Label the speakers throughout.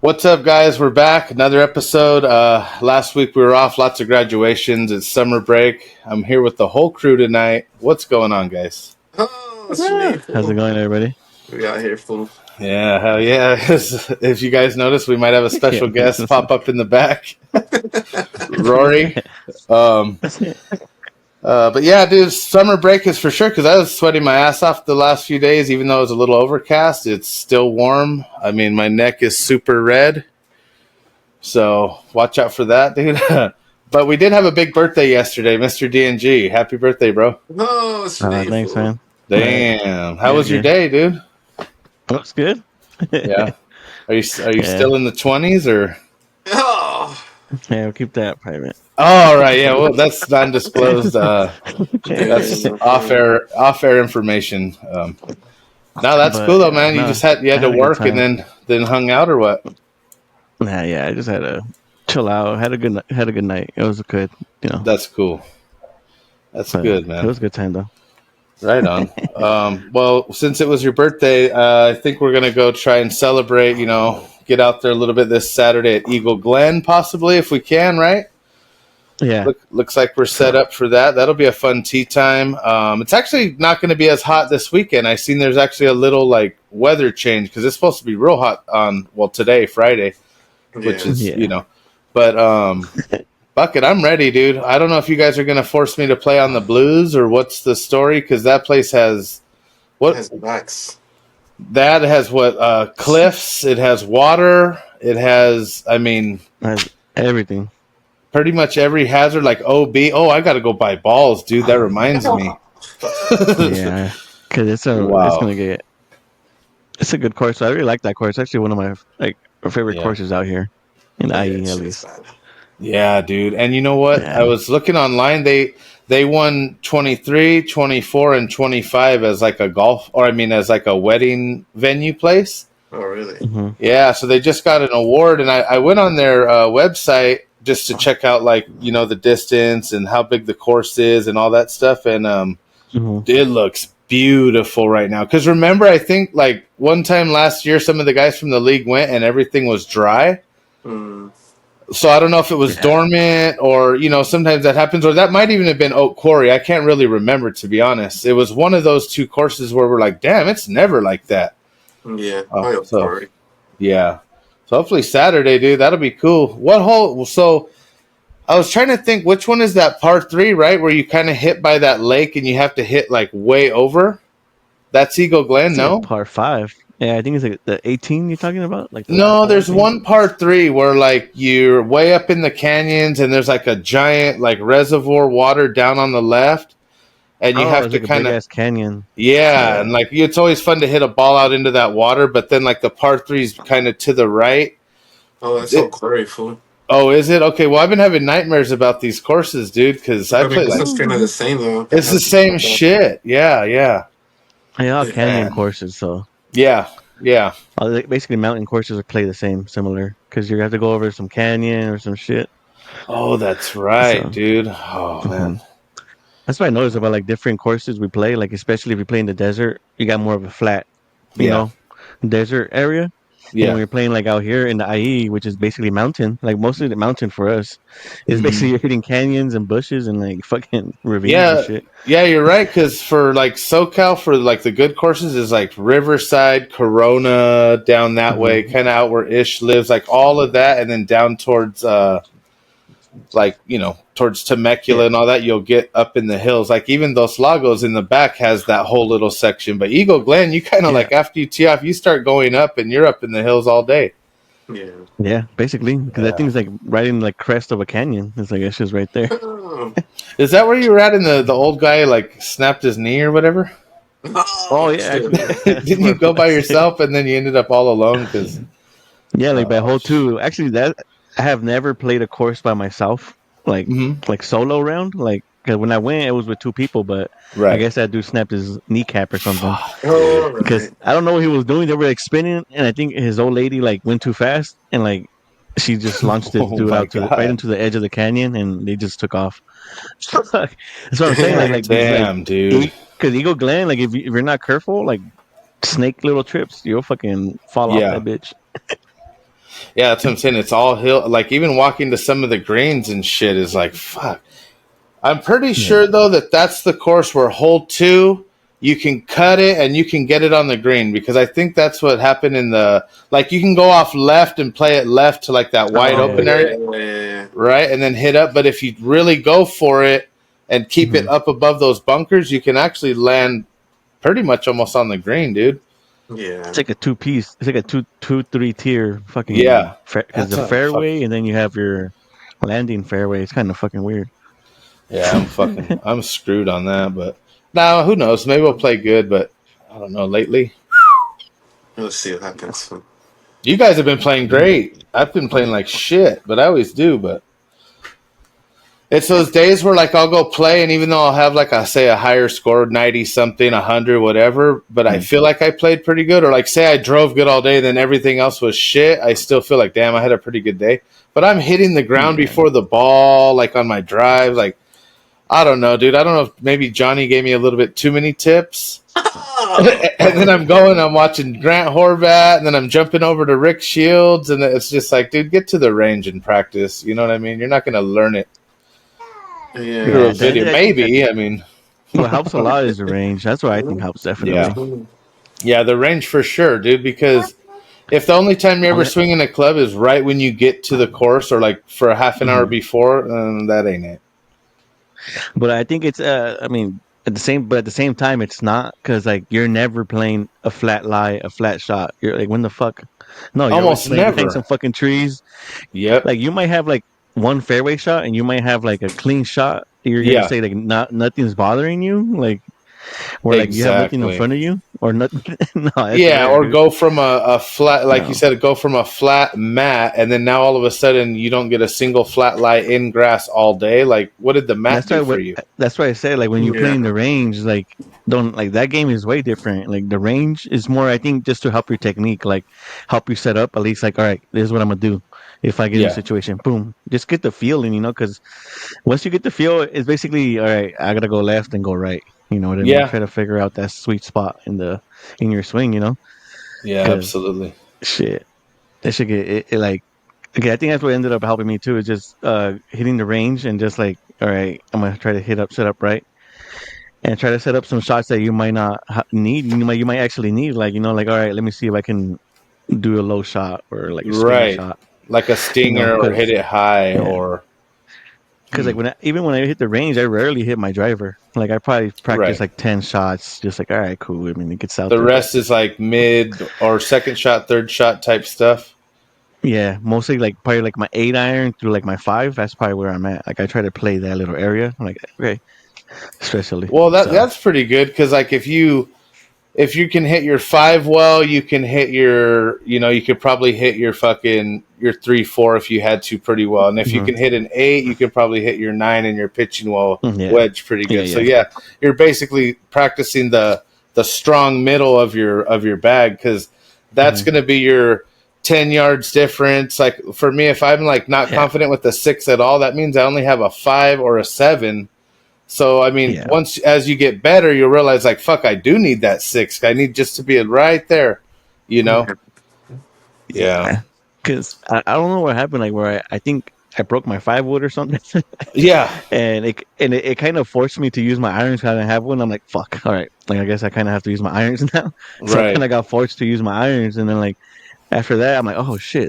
Speaker 1: What's up, guys? We're back. Another episode. Last week we were off. Lots of graduations. It's summer break. I'm here with the whole crew tonight. What's going on, guys?
Speaker 2: Oh,
Speaker 3: Yeah.
Speaker 2: sweet.
Speaker 3: How's it going, everybody?
Speaker 2: We out here, fool.
Speaker 1: Yeah, hell yeah. If you guys notice, we might have a special guest pop up in the back. Rory. But yeah, dude, summer break is for sure because I was sweating my ass off the last few days, even though it was a little overcast. It's still warm. I mean, my neck is super red. So watch out for that, dude. But we did have a big birthday yesterday, Mr. DNG. Happy birthday, bro.
Speaker 2: Oh, sweet.
Speaker 3: Thanks,
Speaker 2: fool.
Speaker 3: man.
Speaker 1: Damn. How was your day, dude?
Speaker 3: Looks good.
Speaker 1: Yeah. Are you
Speaker 3: Yeah.
Speaker 1: still in the 20s or?
Speaker 2: Oh,
Speaker 3: Yeah, we'll keep that private.
Speaker 1: Oh, all right. Yeah. Well, that's non-disclosed. That's off-air information. No, that's cool though, man. You just had to work and then hung out or what?
Speaker 3: Nah, yeah. I just had to chill out. Had a good night. It was good.
Speaker 1: That's cool. That's good, man.
Speaker 3: It was a good time though.
Speaker 1: Right on. Well, since it was your birthday, I think we're gonna go try and celebrate. Get out there a little bit this Saturday at Eagle Glen, possibly if we can. Right?
Speaker 3: Yeah.
Speaker 1: Looks like we're set up for that. That'll be a fun tea time. It's actually not going to be as hot this weekend. I've seen there's actually a little weather change because it's supposed to be real hot on today, Friday, which is But fuck it, I'm ready, dude. I don't know if you guys are going to force me to play on the Blues or what's the story because that place has
Speaker 2: it has backs.
Speaker 1: That has cliffs. It has water. It has,
Speaker 3: Everything.
Speaker 1: pretty much every hazard like OB. Oh, I got to go buy balls, dude. That reminds me.
Speaker 3: Yeah, because it's a good course. I really like that course. Actually, one of my favorite courses out here in IE at least.
Speaker 1: Yeah, dude. And you know what?
Speaker 3: Yeah.
Speaker 1: I was looking online. They won 23, 24, and 25 as a golf, as a wedding venue place.
Speaker 2: Oh, really?
Speaker 3: Mm-hmm.
Speaker 1: Yeah, so they just got an award, and I went on their website just to check out the distance and how big the course is and all that stuff, and it looks beautiful right now. Because remember, I think one time last year, some of the guys from the league went and everything was dry.
Speaker 2: Mm.
Speaker 1: So I don't know if it was dormant or sometimes that happens, or that might even have been Oak Quarry. I can't really remember, to be honest. It was one of those two courses where we're like, damn, it's never like that.
Speaker 2: Yeah.
Speaker 1: Yeah. So hopefully Saturday, dude, that'll be cool. What hole? So I was trying to think, which one is that par 3, right? Where you kind of hit by that lake and you have to hit way over? That's Eagle Glen, no?
Speaker 3: Par 5. Yeah, I think it's the 18 you're talking about.
Speaker 1: No, there's one par 3 where you're way up in the canyons and there's a giant reservoir water down on the left. And you have to kind of
Speaker 3: big-ass canyon.
Speaker 1: Yeah, and it's always fun to hit a ball out into that water, but then the par 3 is kind of to the right.
Speaker 2: Oh, that's so very full.
Speaker 1: Oh, is it? Okay, well, I've been having nightmares about these courses, dude, because I play
Speaker 2: it's kind of the same though.
Speaker 1: It's the same shit. Yeah.
Speaker 3: All canyon courses, so
Speaker 1: Yeah.
Speaker 3: basically mountain courses play the similar, because you have to go over some canyon or some shit.
Speaker 1: Oh, that's right, dude. Oh man.
Speaker 3: That's what I noticed about different courses we play. Especially if you play in the desert, you got more of a flat, desert area. Yeah. And when you're playing out here in the IE, which is basically mountain, mostly the mountain for us, is basically you're hitting canyons and bushes and fucking ravines and shit.
Speaker 1: Yeah, you're right. Because for SoCal, for the good courses is Riverside, Corona, down that way, kind of out where Ish lives, all of that, and then down towards towards Temecula and all that, you'll get up in the hills. Even Dos Lagos in the back has that whole little section. But Eagle Glen, you kind of after you tee off, you start going up and you're up in the hills all day.
Speaker 2: Yeah.
Speaker 3: Yeah, basically. Because that thing's right in the crest of a canyon. It's it's just right there.
Speaker 1: Is that where you were at in the old guy snapped his knee or whatever?
Speaker 3: Oh, yeah.
Speaker 1: Didn't you go by yourself and then you ended up all alone? Cause,
Speaker 3: by hole 2. Actually, I have never played a course by myself, solo round. Cause when I went, it was with 2 people, but I guess that dude snapped his kneecap or something. Because I don't know what he was doing. They were spinning, and I think his old lady went too fast, and she just launched this dude out right into the edge of the canyon, and they just took off. That's what I'm saying.
Speaker 1: Damn, dude.
Speaker 3: Because Eagle Glen, if you're not careful, snake little trips, you'll fucking fall off that bitch.
Speaker 1: Yeah, that's what I'm saying. It's all hill. Like even walking to some of the greens and shit is like fuck. I'm pretty sure though that that's the course where hole 2 you can cut it and you can get it on the green, because I think that's what happened in the, like you can go off left and play it left to like that wide open area, right, and then hit up. But if you really go for it and keep it up above those bunkers, you can actually land pretty much almost on the green, dude.
Speaker 2: Yeah,
Speaker 3: It's like a 2-piece. It's like a 3-tier fucking.
Speaker 1: Yeah,
Speaker 3: because the fairway and then you have your landing fairway. It's kind of fucking weird.
Speaker 1: Yeah, I'm screwed on that. But now, who knows? Maybe we'll play good, but I don't know. Lately,
Speaker 2: let's see what happens.
Speaker 1: you guys have been playing great. I've been playing like shit, but I always do. But it's those days where like I'll go play, and even though I'll have like a higher score, 90 something, 100, whatever, but I feel like I played pretty good. Or like say I drove good all day, then everything else was shit. I still feel like damn, I had a pretty good day. But I'm hitting the ground before the ball, like on my drive, like. I don't know, dude. I don't know if maybe Johnny gave me a little bit too many tips. And then I'm watching Grant Horvat, and then I'm jumping over to Rick Shields, and it's just like, dude, get to the range and practice. You know what I mean? You're not going to learn it through a video. Maybe, I mean.
Speaker 3: What helps a lot is the range. That's what I think helps, definitely.
Speaker 1: Yeah, the range for sure, dude, because if the only time you're ever swinging a club is right when you get to the course or like for a half an hour before, that ain't it.
Speaker 3: But I think it's I mean at the same time it's not, because like you're never playing a flat lie, a flat shot. You're like, when the fuck? No, you're
Speaker 1: almost never
Speaker 3: playing some fucking trees.
Speaker 1: Yep.
Speaker 3: Like you might have like one fairway shot and you might have like a clean shot. You're gonna say like nothing's bothering you, like where like you have nothing in front of you or nothing. No,
Speaker 1: or go from a flat, like you said, go from a flat mat, and then now all of a sudden you don't get a single flat lie in grass all day. Like, what did the mat do for you?
Speaker 3: That's why I said, like, when you play in the range, like, don't like that game is way different. Like the range is more, I think, just to help your technique, like help you set up at least. Like, all right, this is what I'm gonna do if I get in a situation. Boom, just get the feeling, because once you get the feel, it's basically all right. I gotta go left and go right. You know what I mean? Try to figure out that sweet spot in your swing.
Speaker 1: Yeah, absolutely.
Speaker 3: Shit, that should get it like. Okay, I think that's what ended up helping me too. Is just hitting the range and just like, all right, I'm gonna try to set up right, and try to set up some shots that you might not need. You might actually need, like like, all right, let me see if I can do a low shot or like a spin shot,
Speaker 1: like a stinger, or hit it high, or.
Speaker 3: Because like when I hit the range, I rarely hit my driver. Like I probably practice like 10 shots, just like, all right, cool. I mean, it gets out.
Speaker 1: The rest is like mid or second shot, third shot type stuff.
Speaker 3: Yeah, mostly like probably like my 8-iron through like my 5. That's probably where I'm at. Like I try to play that little area. I'm like, okay, especially.
Speaker 1: Well, that's pretty good, because like if you can hit your 5 well, you can hit your, you could probably hit your 3-4 if you had to pretty well. And if you can hit an 8, you can probably hit your 9 and your pitching well wedge pretty good. So you're basically practicing the strong middle of your bag, because that's going to be your 10 yards difference. Like for me, if I'm like not confident with the 6 at all, that means I only have a 5 or a 7. So, I mean, once as you get better, you'll realize, like, fuck, I do need that 6. I need just to be right there, Yeah.
Speaker 3: Because I don't know what happened, like, where I think I broke my 5 wood or something. And it kind of forced me to use my irons because I didn't have one. I'm like, fuck, all right. Like, I guess I kind of have to use my irons now. So I kind of got forced to use my irons. And then, like, after that, I'm like, oh, shit,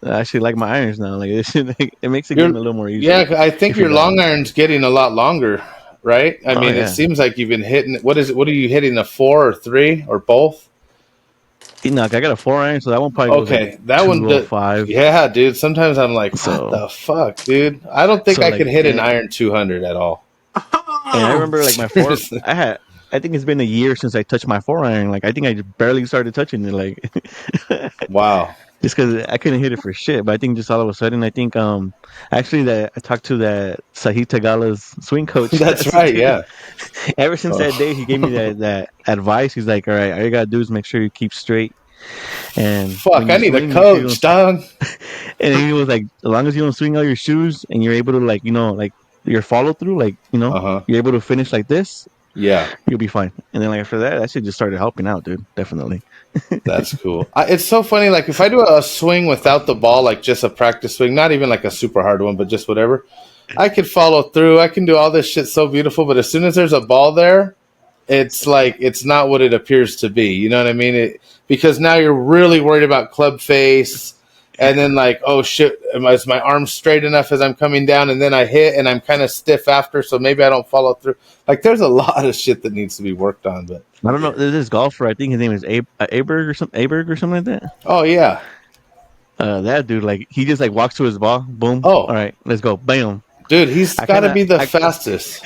Speaker 3: I actually like my irons now. Like, it makes the game a little more easy.
Speaker 1: Yeah, I think your long iron's getting a lot longer, right? I mean, it seems like you've been hitting, what are you hitting, a 4 or 3 or both?
Speaker 3: I got a 4-iron, so that one probably goes like
Speaker 1: that one does
Speaker 3: 5.
Speaker 1: Yeah, dude. Sometimes I'm like, what the fuck, dude? I don't think I could hit an iron 200 at all.
Speaker 3: And I remember like my 4, I think it's been a year since I touched my 4-iron. Like I think I barely started touching it. Like,
Speaker 1: wow.
Speaker 3: Just because I couldn't hit it for shit. But I think just all of a sudden, I think actually that I talked to that Sahit Tagala's swing coach.
Speaker 1: That's right, yeah.
Speaker 3: Ever since that day, he gave me that advice. He's like, all right, all you gotta do is make sure you keep straight. And
Speaker 1: fuck, I need a coach, dog.
Speaker 3: And he was like, as long as you don't swing out your shoes and you're able to like, like your follow through, like you're able to finish like this.
Speaker 1: Yeah.
Speaker 3: You'll be fine. And then like after that, I should just started helping out, dude. Definitely.
Speaker 1: That's cool. It's so funny. Like if I do a swing without the ball, like just a practice swing, not even like a super hard one, but just whatever, I could follow through. I can do all this shit so beautiful. But as soon as there's a ball there, it's like it's not what it appears to be. You know what I mean? Because now you're really worried about club face. And then like, oh shit, is my arm straight enough as I'm coming down? And then I hit and I'm kind of stiff after, so maybe I don't follow through. Like there's a lot of shit that needs to be worked on. But
Speaker 3: I don't know. There's this golfer. I think his name is Aberg or something. Aberg or something like that.
Speaker 1: oh yeah.
Speaker 3: That dude, like he just like walks to his ball, boom.
Speaker 1: Oh.
Speaker 3: All right, let's go, bam.
Speaker 1: Dude, he's got to be the fastest.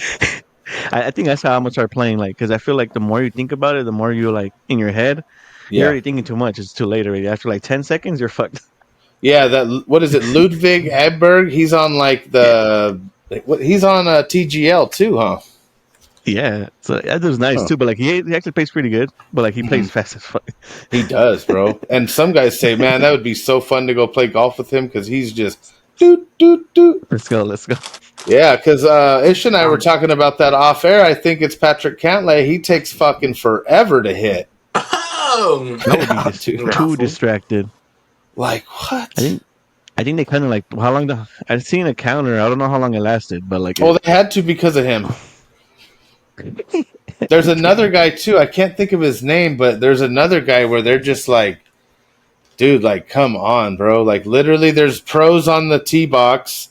Speaker 3: I think that's how I'm gonna start playing. Like, because I feel like the more you think about it, the more you're like in your head. You're already thinking too much. It's too late already. After like 10 seconds, you're fucked.
Speaker 1: Yeah, what is it? Ludwig Edberg. He's on like he's on TGL too, huh?
Speaker 3: Yeah, so that was nice too. But like he actually plays pretty good. But like he plays fast as fuck.
Speaker 1: He does, bro. And some guys say, man, that would be so fun to go play golf with him because he's just doot doot doot.
Speaker 3: Let's go.
Speaker 1: Yeah, because Ish and I were talking about that off air. I think it's Patrick Cantlay. He takes fucking forever to hit.
Speaker 2: Oh,
Speaker 3: that would be too distracted.
Speaker 1: Like what?
Speaker 3: I think they kind of like how long I've seen a counter. I don't know how long it lasted, but like
Speaker 1: they had to because of him. There's another guy too. I can't think of his name, but there's another guy where they're just like, dude, like come on, bro. Like literally, there's pros on the tee box.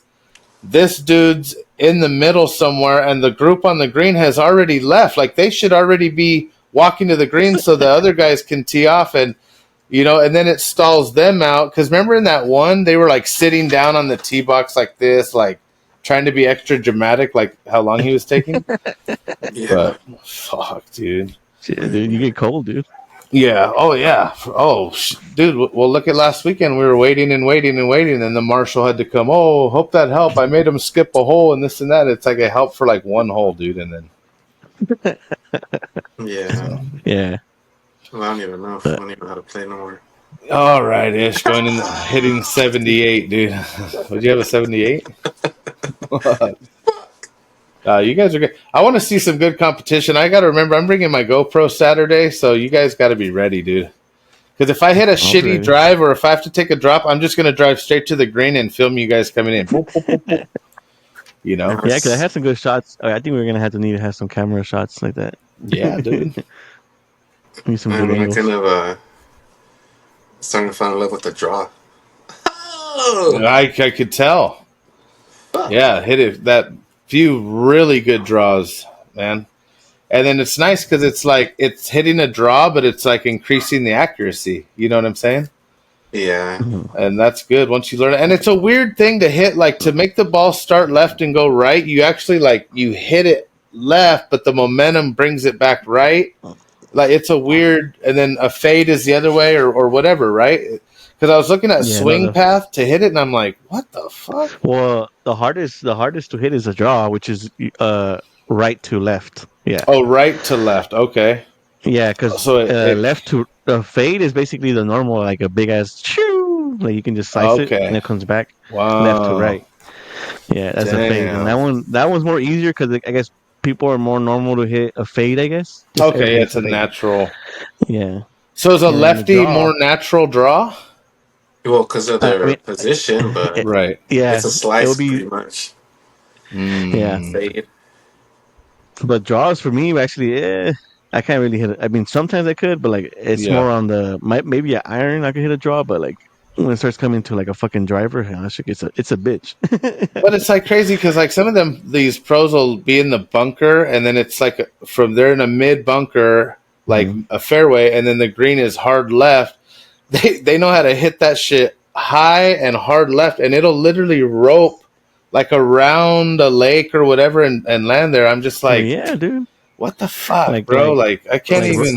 Speaker 1: This dude's in the middle somewhere, and the group on the green has already left. Like they should already be walking to the green so the other guys can tee off and. You know, and then it stalls them out. Because remember in that one, they were like sitting down on the tee box like this, like trying to be extra dramatic, like how long he was taking.
Speaker 2: Yeah.
Speaker 1: But fuck, dude.
Speaker 3: Shit, dude, you get cold, dude.
Speaker 1: Yeah. Oh, yeah. Oh, dude. Well, look at last weekend. We were waiting and waiting and waiting, and the marshal had to come. Oh, hope that helped. I made him skip a hole and this and that. It's like it helped for like one hole, dude, and then.
Speaker 2: Yeah.
Speaker 1: So.
Speaker 3: Yeah.
Speaker 2: Well, I don't even know. I don't even know how to play no more.
Speaker 1: All right, Ish, going in, hitting 78, dude. Would you have a 78? You guys are good. I want to see some good competition. I got to remember, I'm bringing my GoPro Saturday, so you guys got to be ready, dude. Because if I hit a shitty drive or if I have to take a drop, I'm just going to drive straight to the green and film you guys coming in. You know?
Speaker 3: Yeah, because I had some good shots. I think we're going to need to have some camera shots like that.
Speaker 1: Yeah, dude.
Speaker 2: I'm kind of starting to fall in love with the draw. Oh!
Speaker 1: I could tell. Yeah, hit it. That few really good draws, man. And then it's nice because it's like it's hitting a draw, but it's like increasing the accuracy. You know what I'm saying?
Speaker 2: Yeah.
Speaker 1: And that's good once you learn it. And it's a weird thing to hit, like to make the ball start left and go right. You actually like you hit it left, but the momentum brings it back right. Like it's a weird, and then a fade is the other way, or whatever, right? Because I was looking at swing path to hit it, and I'm like, what the fuck?
Speaker 3: Well, the hardest to hit is a draw, which is right to left. Yeah.
Speaker 1: Oh, right to left. Okay.
Speaker 3: Yeah, because left to fade is basically the normal, like a big ass choo. Like you can just slice it and it comes back.
Speaker 1: Wow.
Speaker 3: Left to right. Yeah, that's a fade, and that one's more easier because I guess people are more normal to hit a fade, I guess.
Speaker 1: Okay, it's a natural.
Speaker 3: Yeah.
Speaker 1: So is a lefty more natural draw?
Speaker 2: Well, because of their position, but
Speaker 1: right.
Speaker 2: Yeah, it's a slice pretty much.
Speaker 3: Yeah.
Speaker 2: Fade.
Speaker 3: But draws for me, actually, I can't really hit it. I mean, sometimes I could, but like it's more on the maybe an iron. I could hit a draw, but like when it starts coming to like a fucking driver, it's a bitch.
Speaker 1: But it's like crazy because like some of these pros will be in the bunker, and then it's like from there in a mid bunker, like a fairway, and then the green is hard left. They know how to hit that shit high and hard left, and it'll literally rope like around a lake or whatever and land there. I'm just like,
Speaker 3: yeah, dude,
Speaker 1: what the fuck, bro? Like I can't even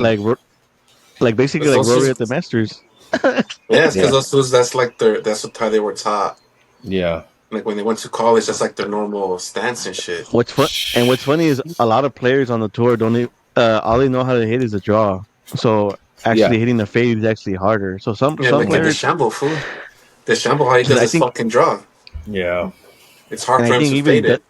Speaker 3: like basically like Rory at the Masters.
Speaker 2: Yeah, it's because that's how they were taught.
Speaker 1: Yeah.
Speaker 2: Like when they went to college, that's like their normal stance and shit.
Speaker 3: What's funny is a lot of players on the tour all they know how to hit is a draw. So actually hitting the fade is actually harder. So some
Speaker 2: like
Speaker 3: players,
Speaker 2: DeChambeau, fool. DeChambeau, how he does his fucking draw.
Speaker 1: Yeah.
Speaker 2: It's hard for him to fade it.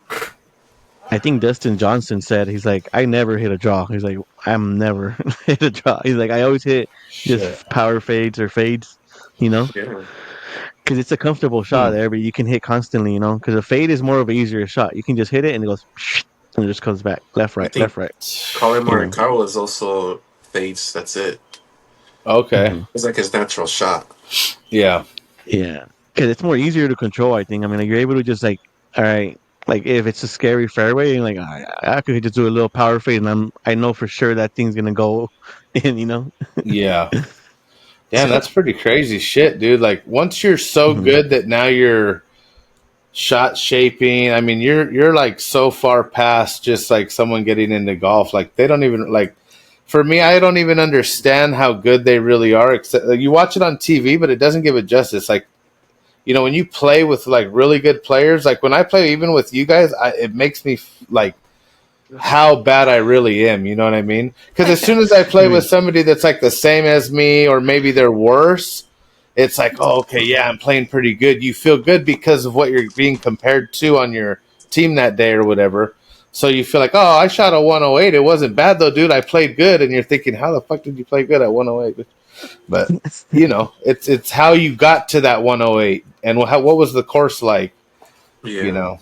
Speaker 3: I think Dustin Johnson said he's like, I never hit a draw. He's like, I'm never hit a draw. He's like, I always hit just power fades or fades, you know, because it's a comfortable shot there, but you can hit constantly, you know, because a fade is more of an easier shot. You can just hit it and it goes and it just comes back left, right, left, right.
Speaker 2: Colin Morikawa is also fades. That's it.
Speaker 1: Okay,
Speaker 2: it's like his natural shot.
Speaker 1: Yeah,
Speaker 3: because it's more easier to control. I think. I mean, like, you're able to just like, all right. Like if it's a scary fairway, and like I could just do a little power fade, and I know for sure that thing's gonna go in, you know.
Speaker 1: Yeah, that's pretty crazy shit, dude. Like once you're so good that now you're shot shaping. I mean, you're like so far past just like someone getting into golf. Like they don't even like. For me, I don't even understand how good they really are. Except like, you watch it on TV, but it doesn't give it justice. Like. You know, when you play with like really good players, like when I play even with you guys, it makes me like how bad I really am. You know what I mean? Because as soon as I play with somebody that's like the same as me, or maybe they're worse, it's like, oh, okay, yeah, I'm playing pretty good. You feel good because of what you're being compared to on your team that day or whatever. So you feel like, oh, I shot a 108. It wasn't bad though, dude. I played good. And you're thinking, how the fuck did you play good at 108? But you know, it's how you got to that 108 and what was the course like, you know.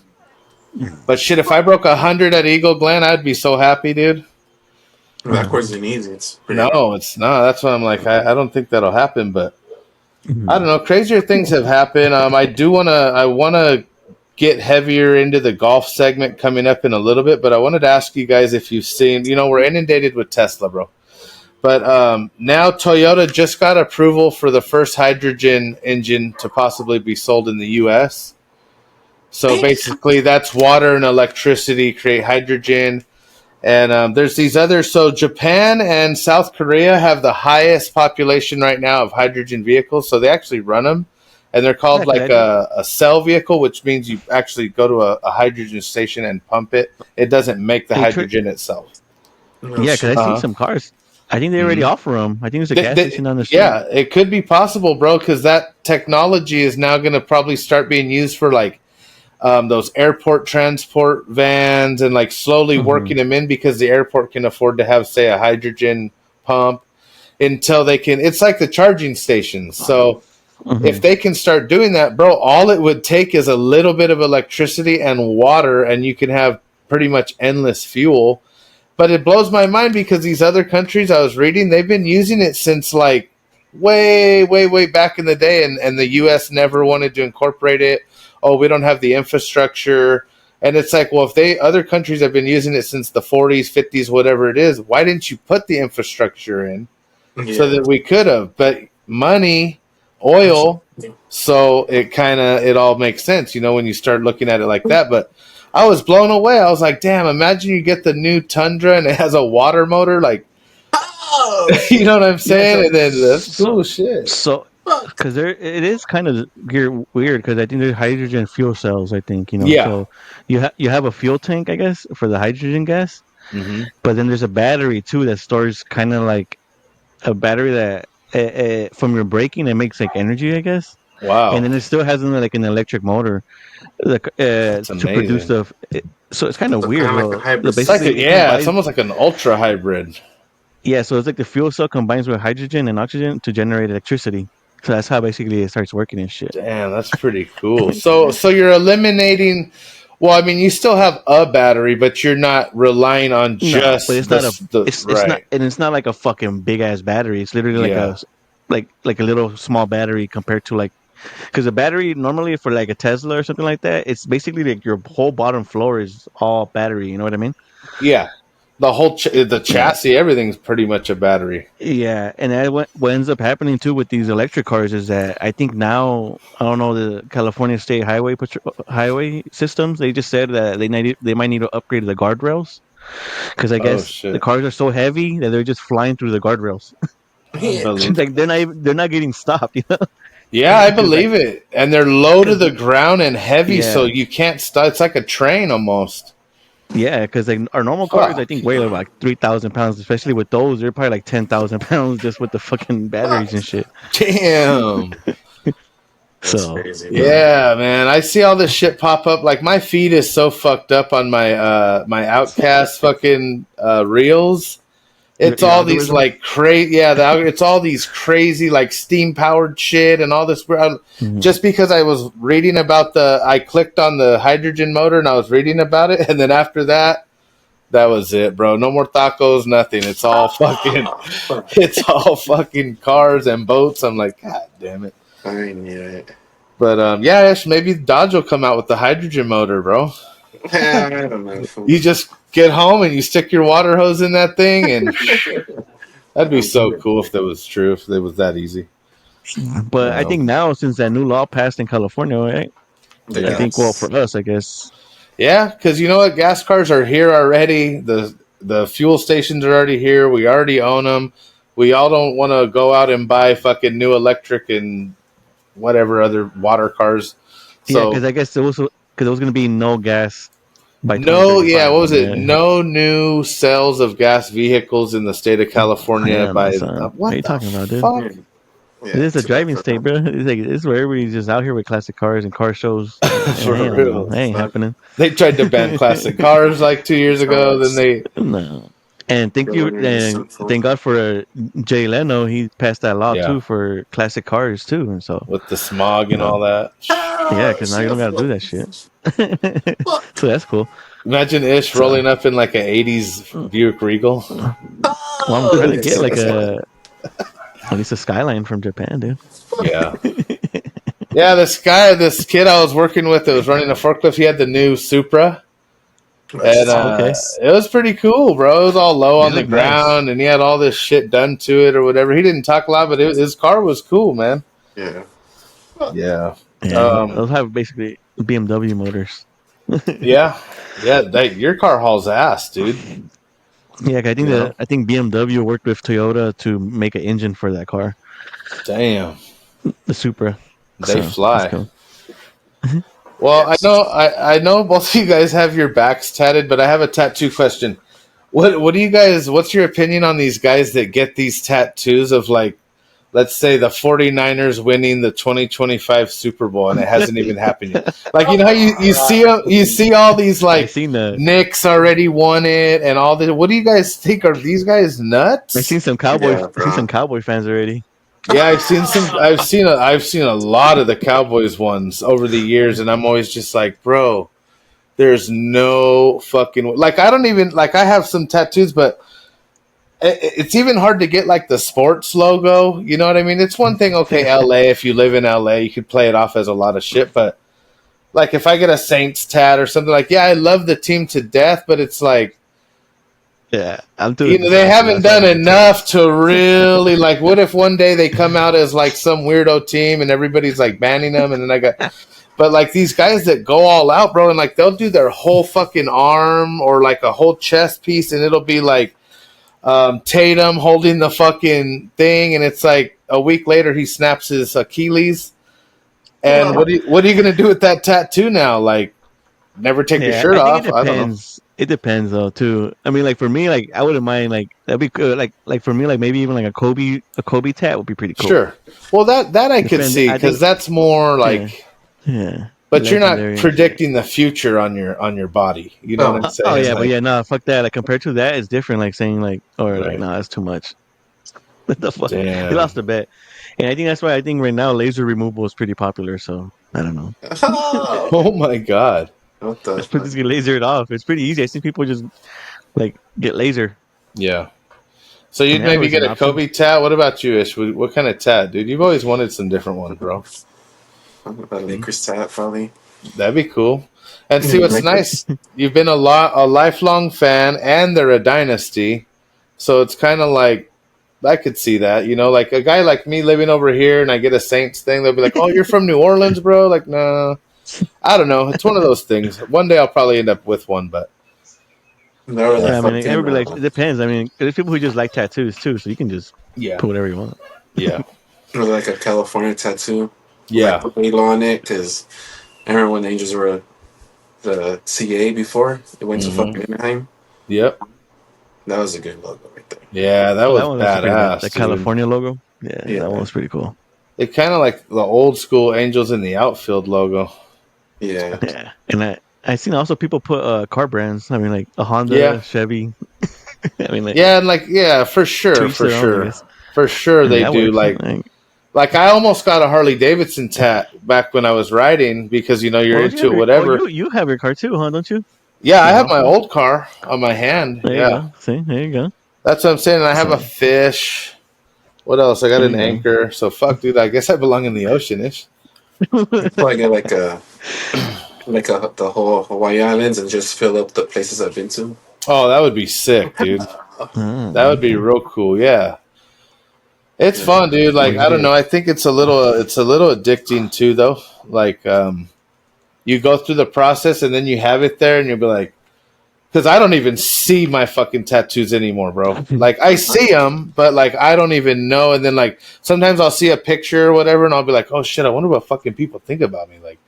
Speaker 1: But shit, if I broke 100 at Eagle Glen, I'd be so happy, dude.
Speaker 2: Well, that course isn't easy. It's
Speaker 1: not. That's why I'm like, I don't think that'll happen. But I don't know. Crazier things have happened. I wanna get heavier into the golf segment coming up in a little bit. But I wanted to ask you guys if you've seen. You know, we're inundated with Tesla, bro. But now Toyota just got approval for the first hydrogen engine to possibly be sold in the U.S. So basically that's water and electricity create hydrogen. And there's these others. So Japan and South Korea have the highest population right now of hydrogen vehicles. So they actually run them. And they're called like a cell vehicle, which means you actually go to a hydrogen station and pump it. It doesn't make the hydrogen itself.
Speaker 3: Yeah, because I see some cars. I think they already offer them. I think there's a gas station on the street.
Speaker 1: Yeah, it could be possible, bro, because that technology is now going to probably start being used for like those airport transport vans and like slowly working them in because the airport can afford to have, say, a hydrogen pump until they can. It's like the charging stations. So if they can start doing that, bro, all it would take is a little bit of electricity and water, and you can have pretty much endless fuel. But it blows my mind because these other countries I was reading, they've been using it since like way, way, way back in the day, and the U.S. never wanted to incorporate it. Oh, we don't have the infrastructure. And it's like, well, if other countries have been using it since the 40s, 50s, whatever it is, why didn't you put the infrastructure in so that we could have? But money, oil, so it all makes sense, you know, when you start looking at it like that. But I was blown away. I was like, damn, imagine you get the new Tundra and it has a water motor. Like, you know what I'm saying? And then that's cool shit.
Speaker 3: So, because it is kind of weird because I think there's hydrogen fuel cells, I think, you know.
Speaker 1: Yeah.
Speaker 3: So you have a fuel tank, I guess, for the hydrogen gas. But then there's a battery, too, that stores kind of like a battery that from your braking, it makes like energy, I guess.
Speaker 1: Wow.
Speaker 3: And then it still has like an electric motor to produce stuff. So it's kind of weird.
Speaker 2: Like
Speaker 1: it's almost like an ultra hybrid.
Speaker 3: Yeah, so it's like the fuel cell combines with hydrogen and oxygen to generate electricity. So that's how basically it starts working and shit.
Speaker 1: Damn, that's pretty cool. So you're eliminating. Well, I mean, you still have a battery, but you're not relying on just.
Speaker 3: But it's not, and it's not like a fucking big ass battery. It's literally like a little small battery compared to like. Because a battery normally for like a Tesla or something like that, it's basically like your whole bottom floor is all battery. You know what I mean?
Speaker 1: Yeah, the whole the chassis, everything's pretty much a battery.
Speaker 3: Yeah, and what ends up happening too with these electric cars is that I think now I don't know the California State highway systems. They just said that they might need to upgrade the guardrails because I guess the cars are so heavy that they're just flying through the guardrails. Like they're not getting stopped. You know.
Speaker 1: Yeah, I believe it. And they're low to the ground and heavy, so you can't stop. It's like a train almost.
Speaker 3: Yeah, because like our normal cars, I think, weigh like 3,000 pounds. Especially with those, they're probably like 10,000 pounds just with the fucking batteries and shit.
Speaker 1: Damn.
Speaker 2: That's
Speaker 3: So
Speaker 2: crazy, bro.
Speaker 1: Yeah, man. I see all this shit pop up. Like my feed is so fucked up on my my Outcast fucking reels. It's
Speaker 3: your
Speaker 1: all these
Speaker 3: algorithm.
Speaker 1: like crazy, it's all these crazy like steam powered shit and all this.
Speaker 3: Mm-hmm.
Speaker 1: Just because I was reading about I clicked on the hydrogen motor and I was reading about it, and then after that, that was it, bro. No more tacos, nothing. It's all fucking cars and boats. I'm like, God damn it.
Speaker 2: I knew it.
Speaker 1: But yeah, maybe Dodge will come out with the hydrogen motor, bro.
Speaker 2: I don't know.
Speaker 1: You just get home and you stick your water hose in that thing, and that'd be so cool if that was true. If it was that easy.
Speaker 3: But I think now, since that new law passed in California, right? I think, well, for us, I guess.
Speaker 1: Yeah, because you know what? Gas cars are here already. The fuel stations are already here. We already own them. We all don't want to go out and buy fucking new electric and whatever other water cars. So,
Speaker 3: Yeah, because I guess there was going to be no gas by
Speaker 1: no, yeah, what was it?
Speaker 3: Yeah.
Speaker 1: No new sales of gas vehicles in the state of California by
Speaker 3: what are you talking about, dude?
Speaker 1: Fuck?
Speaker 3: Yeah, it is a driving state, bro. It's where everybody's just out here with classic cars and car shows.
Speaker 1: For real,
Speaker 3: that ain't happening.
Speaker 1: They tried to ban classic cars like 2 years ago. Then they
Speaker 3: no. And thank God for Jay Leno. He passed that law too for classic cars too, and so
Speaker 1: with the smog and all that.
Speaker 3: Yeah, because now you don't got to do that shit. So that's cool.
Speaker 1: Imagine Ish rolling up in like an '80s Buick Regal.
Speaker 3: Well, I'm trying to get like at least a Skyline from Japan, dude.
Speaker 1: Yeah. Yeah, this kid I was working with that was running a forklift, he had the new Supra. And it was pretty cool, bro. It was all low on the ground, and he had all this shit done to it or whatever. He didn't talk a lot, but his car was cool, man.
Speaker 2: Yeah.
Speaker 1: Yeah.
Speaker 3: Those have basically BMW motors.
Speaker 1: Yeah. Your car hauls ass, dude.
Speaker 3: Yeah, I think BMW worked with Toyota to make an engine for that car.
Speaker 1: Damn.
Speaker 3: The Supra.
Speaker 1: They fly. Cool. Well, I know both of you guys have your backs tatted, but I have a tattoo question. What do you guys, what's your opinion on these guys that get these tattoos of, like, let's say the 49ers winning the 2025 Super Bowl and it hasn't even happened yet? Like, you know how you see all these, like, Knicks already won it and all this. What do you guys think? Are these guys nuts?
Speaker 3: I've seen some Cowboy fans already.
Speaker 1: Yeah, I've seen a lot of the Cowboys ones over the years, and I'm always just like, bro, there's no fucking, like, I don't even, like, I have some tattoos, but it's even hard to get like the sports logo. You know what I mean? It's one thing, okay, LA, if you live in LA, you could play it off as a lot of shit, but like if I get a Saints tat or something, like, yeah, I love the team to death, but it's like,
Speaker 3: yeah, I'm doing.
Speaker 1: They haven't done enough to really, like. What if one day they come out as like some weirdo team and everybody's like banning them, and then but like these guys that go all out, bro, and like they'll do their whole fucking arm or like a whole chest piece, and it'll be like Tatum holding the fucking thing, and it's like a week later he snaps his Achilles, and what are you gonna do with that tattoo now? Like, never take your shirt off? I don't know.
Speaker 3: It depends though too. I mean, like for me, like I wouldn't mind, like that'd be good. Like for me, like maybe even like a Kobe tat would be pretty cool.
Speaker 1: Sure. Well, that I could see because that's more like But you're not predicting the future on your body. You know what I'm saying?
Speaker 3: Oh yeah, but yeah, no, fuck that. Like compared to that, it's different. Like saying like, like, no, that's too much. What the fuck?
Speaker 1: Damn.
Speaker 3: You lost the bet. And I think that's why I think right now laser removal is pretty popular. So I don't know.
Speaker 1: Oh my god.
Speaker 3: Just get lasered off. It's pretty easy. I see people just like get laser.
Speaker 1: Yeah. So you'd maybe get a Kobe tat. What about you, Ish? What kind of tat, dude? You've always wanted some different ones, bro.
Speaker 2: A Lakers tat, probably.
Speaker 1: That'd be cool. And see what's nice. You've been a lifelong fan, and they're a dynasty. So it's kind of like I could see that. You know, like a guy like me living over here, and I get a Saints thing. They'll be like, "Oh, you're from New Orleans, bro?" Like, no. I don't know. It's one of those things. One day I'll probably end up with one, but
Speaker 3: I mean, everybody it depends. I mean, there's people who just like tattoos too, so you can just put whatever you want.
Speaker 1: Yeah,
Speaker 2: or like a California tattoo.
Speaker 1: Yeah,
Speaker 2: like put Halo on it because I remember when the Angels were the CA before it went to fucking Anaheim.
Speaker 1: Yep,
Speaker 2: that was a good logo right there.
Speaker 1: Yeah, that was badass.
Speaker 3: The California logo. Yeah, that one was pretty cool.
Speaker 1: It kind of like the old school Angels in the Outfield logo.
Speaker 3: Yeah. And I seen also people put car brands. I mean, like a Honda, Chevy. I mean,
Speaker 1: like, for sure, for sure they do. Like I almost got a Harley Davidson tat back when I was riding because you're into whatever.
Speaker 3: You have your car too, huh? Don't you?
Speaker 1: Yeah, I have my old car on my hand.
Speaker 3: There you go. See, there you go.
Speaker 1: That's what I'm saying. I have a fish. What else? I got an anchor. So fuck, dude. I guess I belong in the ocean-ish.
Speaker 2: Probably get the whole Hawaii Islands and just fill up the places I've been to.
Speaker 1: Oh, that would be sick, dude. That would be real cool. Yeah, it's fun, dude. Like I don't know. I think it's a little addicting too, though. Like you go through the process and then you have it there, and you'll be like, because I don't even see my fucking tattoos anymore, bro. Like I see them, but like I don't even know. And then like sometimes I'll see a picture or whatever, and I'll be like, oh shit, I wonder what fucking people think about me. Like,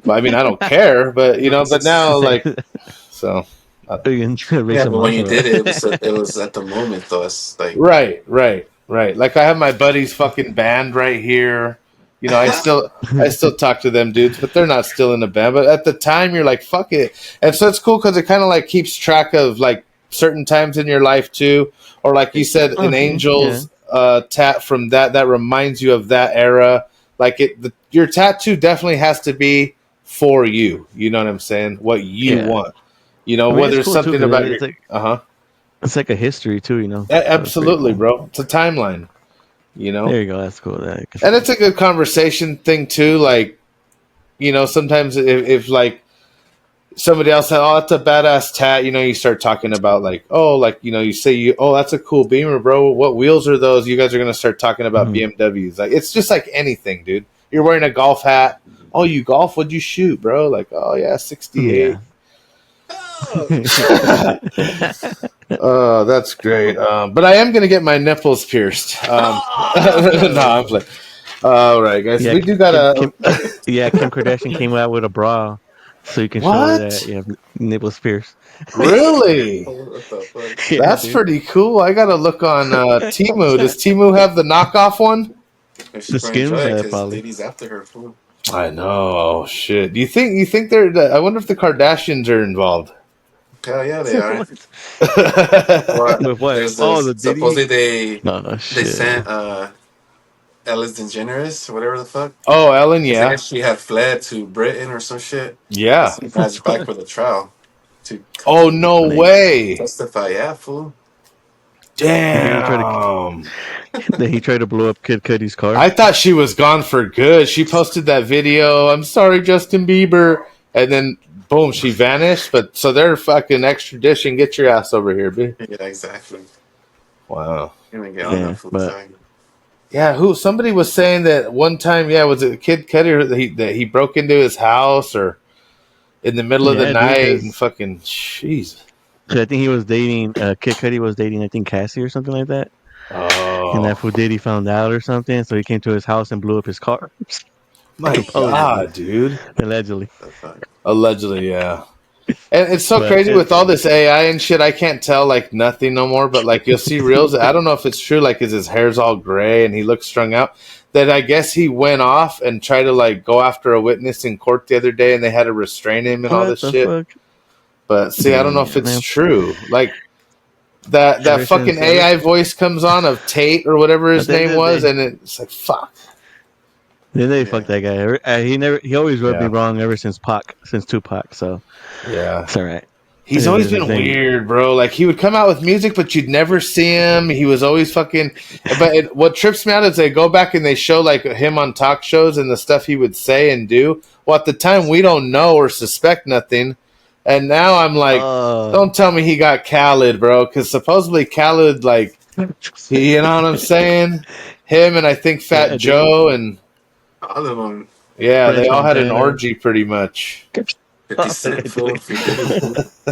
Speaker 1: well, I mean, I don't care, but but now like so.
Speaker 2: But when you did it, it was at the moment, though. It's like
Speaker 1: right. Like I have my buddy's fucking band right here. I still talk to them dudes, but they're not still in the band. But at the time, you're like, fuck it, and so it's cool because it kind of like keeps track of like certain times in your life too, or like you said, an Angels tat from that reminds you of that era. Like your tattoo definitely has to be for you. You know what I'm saying? What you want. Whether it's cool something too, about your
Speaker 3: It's like a history too.
Speaker 1: Absolutely, cool. Bro. It's a timeline.
Speaker 3: There you go. That's cool.
Speaker 1: And it's a good conversation thing too. Like, sometimes if like somebody else said, "Oh, that's a badass tat," you start talking about like, "Oh, like you say oh, that's a cool Beamer, bro. What wheels are those?" You guys are gonna start talking about BMWs. Like, it's just like anything, dude. You're wearing a golf hat. Oh, you golf? What'd you shoot, bro? Like, oh yeah, 68. Yeah. Oh, that's great. But I am going to get my nipples pierced. No, I'm playing. All right, guys. We do got
Speaker 3: Kim Kardashian came out with a bra so you can show that you have nipples pierced.
Speaker 1: Really? That's pretty cool. I got to look on Temu. Does Temu have the knockoff one?
Speaker 3: The Skims probably.
Speaker 2: Ladies after her food.
Speaker 1: I know. Oh, shit. Do you think they're? I wonder if the Kardashians are involved.
Speaker 2: Hell yeah, they are.
Speaker 3: With what? The Diddy?
Speaker 2: Supposedly they sent Ellen DeGeneres, whatever the fuck.
Speaker 1: Oh, Ellen, yeah.
Speaker 2: She had fled to Britain or some shit.
Speaker 1: Yeah.
Speaker 2: Back for the trial.
Speaker 1: Oh, no way.
Speaker 2: Testify, yeah, fool.
Speaker 1: Damn.
Speaker 3: Then he tried to blow up Kid Cudi's car.
Speaker 1: I thought she was gone for good. She posted that video. I'm sorry, Justin Bieber. And then boom, she vanished. But so they're fucking extradition. Get your ass over here, bitch.
Speaker 2: Yeah, exactly.
Speaker 1: Wow.
Speaker 2: Yeah,
Speaker 1: somebody was saying that one time, was it Kid Cudi that he broke into his house or in the middle of the night and fucking jeez.
Speaker 3: I think he was dating Kid Cudi was dating I think Cassie or something like that.
Speaker 1: Oh.
Speaker 3: And that fool Diddy found out or something, so he came to his house and blew up his car.
Speaker 1: My God, dude.
Speaker 3: Allegedly,
Speaker 1: yeah. And it's so crazy with all this AI and shit. I can't tell like nothing no more. But like you'll see reels. I don't know if it's true. Like, his hair's all gray and he looks strung out. That I guess he went off and tried to like go after a witness in court the other day, and they had to restrain him and all this shit. Fuck? But see, I don't know if it's true. Like that fucking AI voice comes on of Tate or whatever his name was, and it's like fuck.
Speaker 3: Then they fuck that guy. He always rubbed me wrong ever since Tupac. So
Speaker 1: yeah,
Speaker 3: it's all right.
Speaker 1: He's always been weird, bro. Like he would come out with music, but you'd never see him. He was always fucking. But what trips me out is they go back and they show like him on talk shows and the stuff he would say and do. Well, at the time we don't know or suspect nothing, and now I'm like, don't tell me he got Khaled, bro, because supposedly Khaled, like, you know what I'm saying? Him and I think Fat Joe and.
Speaker 2: All of them.
Speaker 1: Yeah, they all had an orgy pretty much.
Speaker 2: 50 Cent full.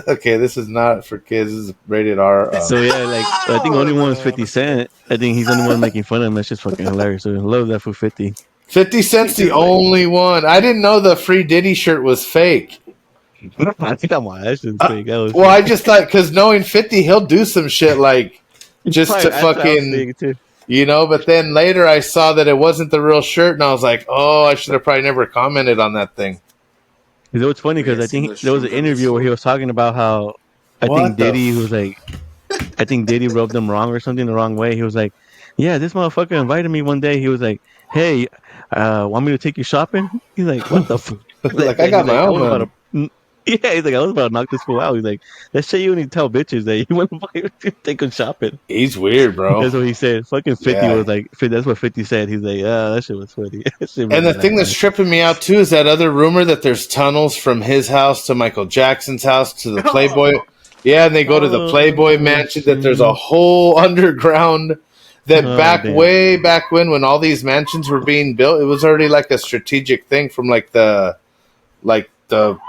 Speaker 1: Okay, this is not for kids. This is rated R.
Speaker 3: So yeah, like I think only one is 50 Cent. I think he's the only one making fun of him. That's just fucking hilarious. So I love that for 50.
Speaker 1: 50 Cent's the only one. I didn't know the free Diddy shirt was fake.
Speaker 3: I think I'm why that shit's fake.
Speaker 1: Well, I just thought because knowing 50, he'll do some shit like just to fucking. You know, but then later I saw that it wasn't the real shirt, and I was like, oh, I should have probably never commented on that thing.
Speaker 3: It was funny because I think there was an interview where he was talking about how I think Diddy was like, I think Diddy rubbed him wrong or something the wrong way. He was like, yeah, this motherfucker invited me one day. He was like, hey, want me to take you shopping? He's like, what the fuck?
Speaker 1: Like, I got my own money.
Speaker 3: Yeah, he's like, I was about to knock this fool out. He's like, that shit you only tell bitches that you want to take him shopping.
Speaker 1: He's weird, bro.
Speaker 3: That's what he said. Fucking 50 was like, that's what 50 said. He's like, that shit was funny.
Speaker 1: And the thing that's tripping me out, too, is that other rumor that there's tunnels from his house to Michael Jackson's house to the Playboy. Yeah, and they go to the Playboy mansion, that there's a whole underground that way back when all these mansions were being built, it was already like a strategic thing from like the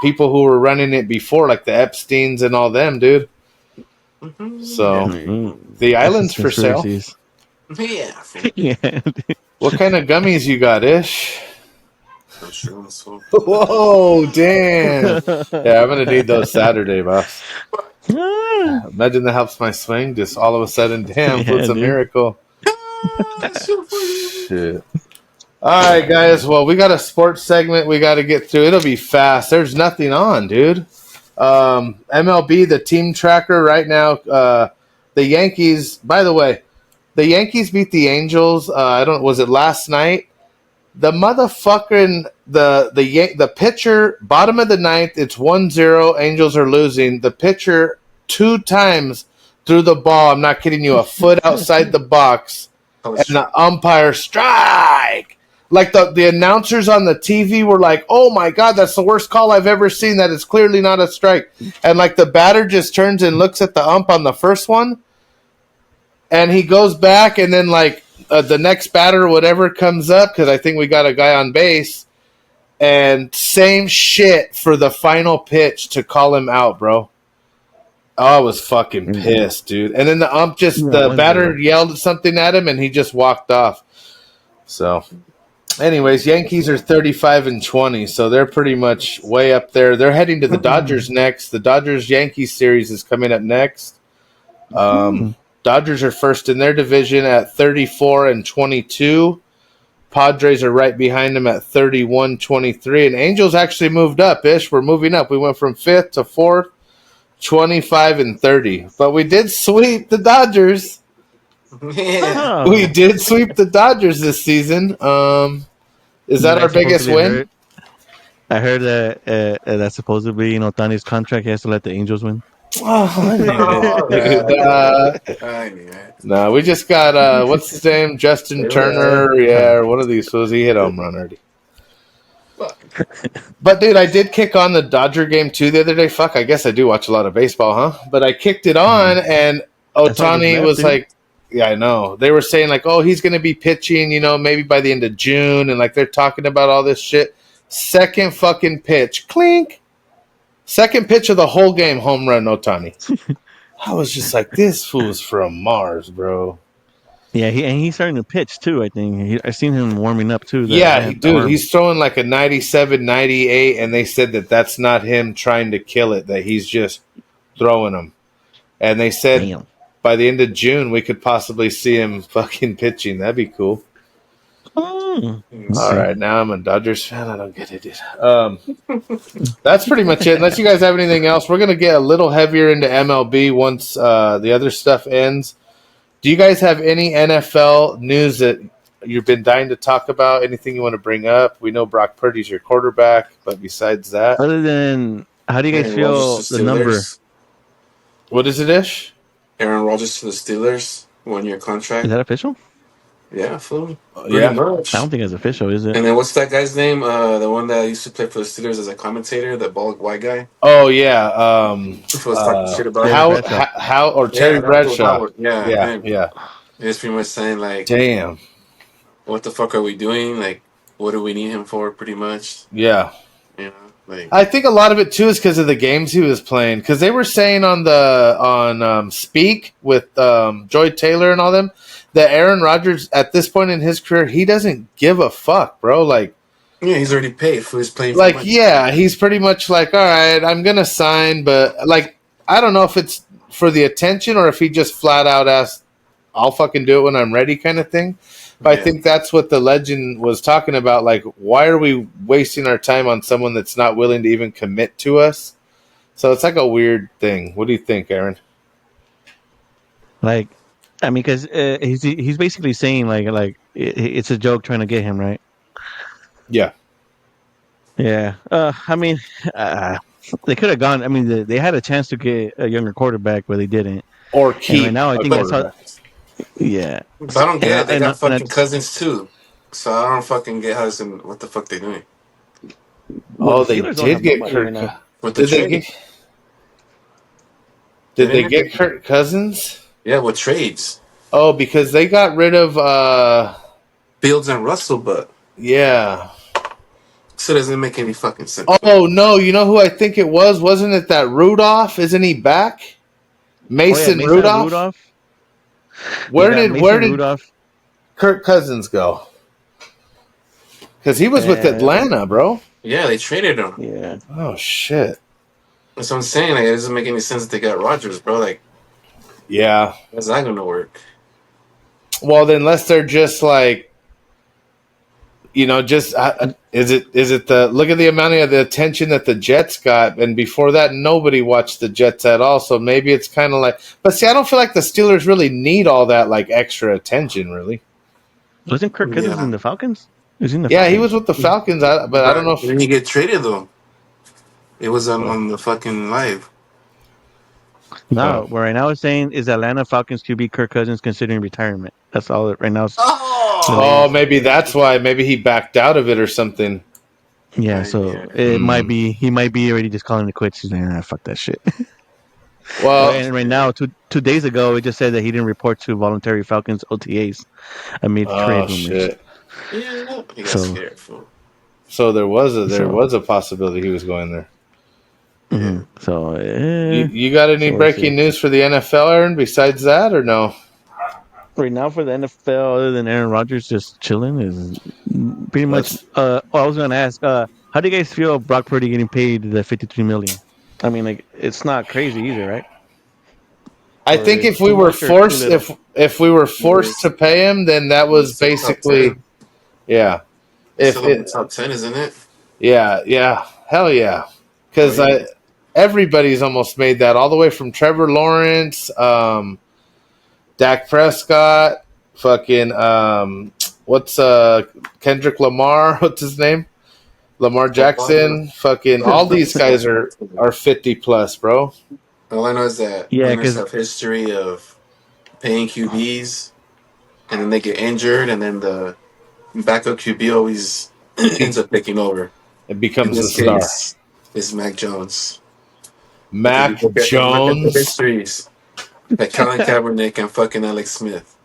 Speaker 1: people who were running it before, like the Epsteins and all them, dude. So the island's for sale.
Speaker 2: Yeah.
Speaker 1: What kind of gummies you got, Ish? Whoa, damn. Yeah, I'm gonna need those Saturday, boss. Imagine that helps my swing. Just all of a sudden, damn, it's a miracle. Shit. All right, guys. Well, we got a sports segment we got to get through. It'll be fast. There's nothing on, dude. MLB, the team tracker right now. The Yankees. By the way, the Yankees beat the Angels. Was it last night? The motherfucking the pitcher, bottom of the ninth. It's 1-0. Angels are losing. The pitcher 2 times threw the ball. I'm not kidding you. A foot outside the box, and the umpire strike. Like the announcers on the TV were like, "Oh my god, that's the worst call I've ever seen. That is clearly not a strike." And like the batter just turns and looks at the ump on the first one, and he goes back, and then like the next batter or whatever comes up, because I think we got a guy on base, and same shit for the final pitch to call him out, bro. Oh, I was fucking pissed, dude. And then the ump the batter yelled something at him, and he just walked off. So, anyways, Yankees are 35-20, so they're pretty much way up there. They're heading to the Dodgers next. The Dodgers-Yankees series is coming up next. Dodgers are first in their division at 34-22. Padres are right behind them at 31-23. And Angels actually moved up, Ish. We're moving up. We went from 5th to 4th, 25-30. But we did sweep the Dodgers.
Speaker 2: Yeah.
Speaker 1: We did sweep the Dodgers this season. Is that our biggest win?
Speaker 3: I heard that supposedly, Ohtani's contract, he has to let the Angels win.
Speaker 1: Oh, no, we just got what's his name? Justin Turner, or one of these fools. He hit a home run already. But dude, I did kick on the Dodger game too the other day. Fuck, I guess I do watch a lot of baseball, huh? But I kicked it on, and Ohtani was like, "Yeah, I know." They were saying like, "Oh, he's going to be pitching, maybe by the end of June," and like they're talking about all this shit. Second fucking pitch, clink. Second pitch of the whole game, home run, Ohtani. I was just like, this fool's from Mars, bro.
Speaker 3: Yeah, he's starting to pitch, too, I think. I seen him warming up, too.
Speaker 1: He's throwing like a 97, 98, and they said that that's not him trying to kill it, that he's just throwing them. And they said by the end of June, we could possibly see him fucking pitching. That'd be cool. All right, now I'm a Dodgers fan. I don't get it. That's pretty much it. Unless you guys have anything else, we're going to get a little heavier into MLB once the other stuff ends. Do you guys have any NFL news that you've been dying to talk about? Anything you want to bring up? We know Brock Purdy's your quarterback, but besides that,
Speaker 3: other than how do you guys feel the number?
Speaker 1: What is it, Ish?
Speaker 2: Aaron Rodgers to the Steelers, 1-year contract.
Speaker 3: Is that official?
Speaker 2: Yeah, full.
Speaker 1: Yeah,
Speaker 2: much.
Speaker 3: I don't think it's official, is it?
Speaker 2: And then what's that guy's name? The one that used to play for the Steelers as a commentator, the bald white guy.
Speaker 1: Oh yeah,
Speaker 2: was talking shit about
Speaker 1: Terry Bradshaw. Yeah.
Speaker 2: He's pretty much saying like,
Speaker 1: damn,
Speaker 2: what the fuck are we doing? Like, what do we need him for? Pretty much.
Speaker 1: Yeah.
Speaker 2: Like,
Speaker 1: I think a lot of it too is because of the games he was playing. Because they were saying on Speak with Joy Taylor and all them that Aaron Rodgers at this point in his career, he doesn't give a fuck, bro. Like,
Speaker 2: yeah, he's already paid for his playing.
Speaker 1: Like, yeah, he's pretty much like, all right, I'm gonna sign, but like, I don't know if it's for the attention or if he just flat out asked I'll fucking do it when I'm ready kind of thing. But I think that's what the legend was talking about. Like, why are we wasting our time on someone that's not willing to even commit to us? So it's like a weird thing. What do you think, Aaron?
Speaker 3: Like, I mean, because he's basically saying it's a joke trying to get him, right?
Speaker 1: Yeah.
Speaker 3: Yeah. I mean, they could have gone. I mean, they had a chance to get a younger quarterback, but they didn't.
Speaker 1: Or
Speaker 3: And
Speaker 1: keep
Speaker 3: right now, I
Speaker 1: a
Speaker 3: think I saw.
Speaker 1: quarterback.
Speaker 3: Yeah.
Speaker 2: But I don't get it. They got fucking
Speaker 3: That's,
Speaker 2: Cousins too, so I don't fucking get what the fuck they doing.
Speaker 3: well, the
Speaker 1: They
Speaker 3: Steelers don't
Speaker 1: did
Speaker 3: have
Speaker 1: get
Speaker 3: nobody right
Speaker 1: Kirk.
Speaker 3: now.
Speaker 2: With the trade.
Speaker 1: Did they get Kirk Cousins?
Speaker 2: Yeah, with trades.
Speaker 1: Oh, because they got rid of
Speaker 2: Fields and Russell, but
Speaker 1: yeah.
Speaker 2: So it doesn't make any fucking sense.
Speaker 1: Oh no, you know who I think it was? Wasn't it that Rudolph? Isn't he back? Mason Rudolph? Where did
Speaker 3: Rudolph.
Speaker 1: Kirk Cousins go? Because he was with Atlanta, bro.
Speaker 2: Yeah, they traded him.
Speaker 3: Yeah.
Speaker 1: Oh shit.
Speaker 2: That's what I'm saying. Like, it doesn't make any sense that they got Rodgers, bro. Like,
Speaker 1: yeah,
Speaker 2: how's that gonna work?
Speaker 1: Well, then unless they're just like, just is it the look at the amount of the attention that the Jets got, and before that nobody watched the Jets at all. So maybe it's kind of like, but see, I don't feel like the Steelers really need all that like extra attention, really.
Speaker 3: Wasn't Kirk Cousins in the Falcons? He
Speaker 1: was with the Falcons, but I don't know.
Speaker 2: Didn't he get traded though? It was on the fucking live.
Speaker 3: No, what right now it's saying is Atlanta Falcons QB Kirk Cousins considering retirement. That's all right now.
Speaker 1: Oh, maybe that's why. Maybe he backed out of it or something.
Speaker 3: Yeah, so it might be he might be already just calling it quits. He's like, fuck that shit.
Speaker 1: Well,
Speaker 3: and right now, 2 days ago, it just said that he didn't report to voluntary Falcons OTAs amid trade rumors.
Speaker 2: Shit. Yeah, he got scared.
Speaker 1: So there was a possibility he was going there.
Speaker 3: Mm-hmm. So
Speaker 1: you got any breaking news for the NFL, Aaron? Besides that, or no?
Speaker 3: Right now for the NFL, other than Aaron Rodgers just chilling, is pretty much. I was going to ask, how do you guys feel Brock Purdy getting paid the $53 million? I mean, like, it's not crazy either, right?
Speaker 1: I think if we were forced, if we were forced to pay him, then that was basically, yeah.
Speaker 2: If it's top 10, isn't it?
Speaker 1: Yeah, hell yeah, because everybody's almost made that, all the way from Trevor Lawrence, Dak Prescott, fucking what's Kendrick Lamar? What's his name? Lamar Jackson. Fucking all these guys are 50 plus, bro.
Speaker 2: All I know is that winners have history of paying QBs, and then they get injured, and then the backup QB always ends up taking over.
Speaker 1: It becomes the star.
Speaker 2: It's Mac Jones.
Speaker 1: Mac Jones.
Speaker 2: Look at the histories. Like Colin Kaepernick and fucking Alex Smith.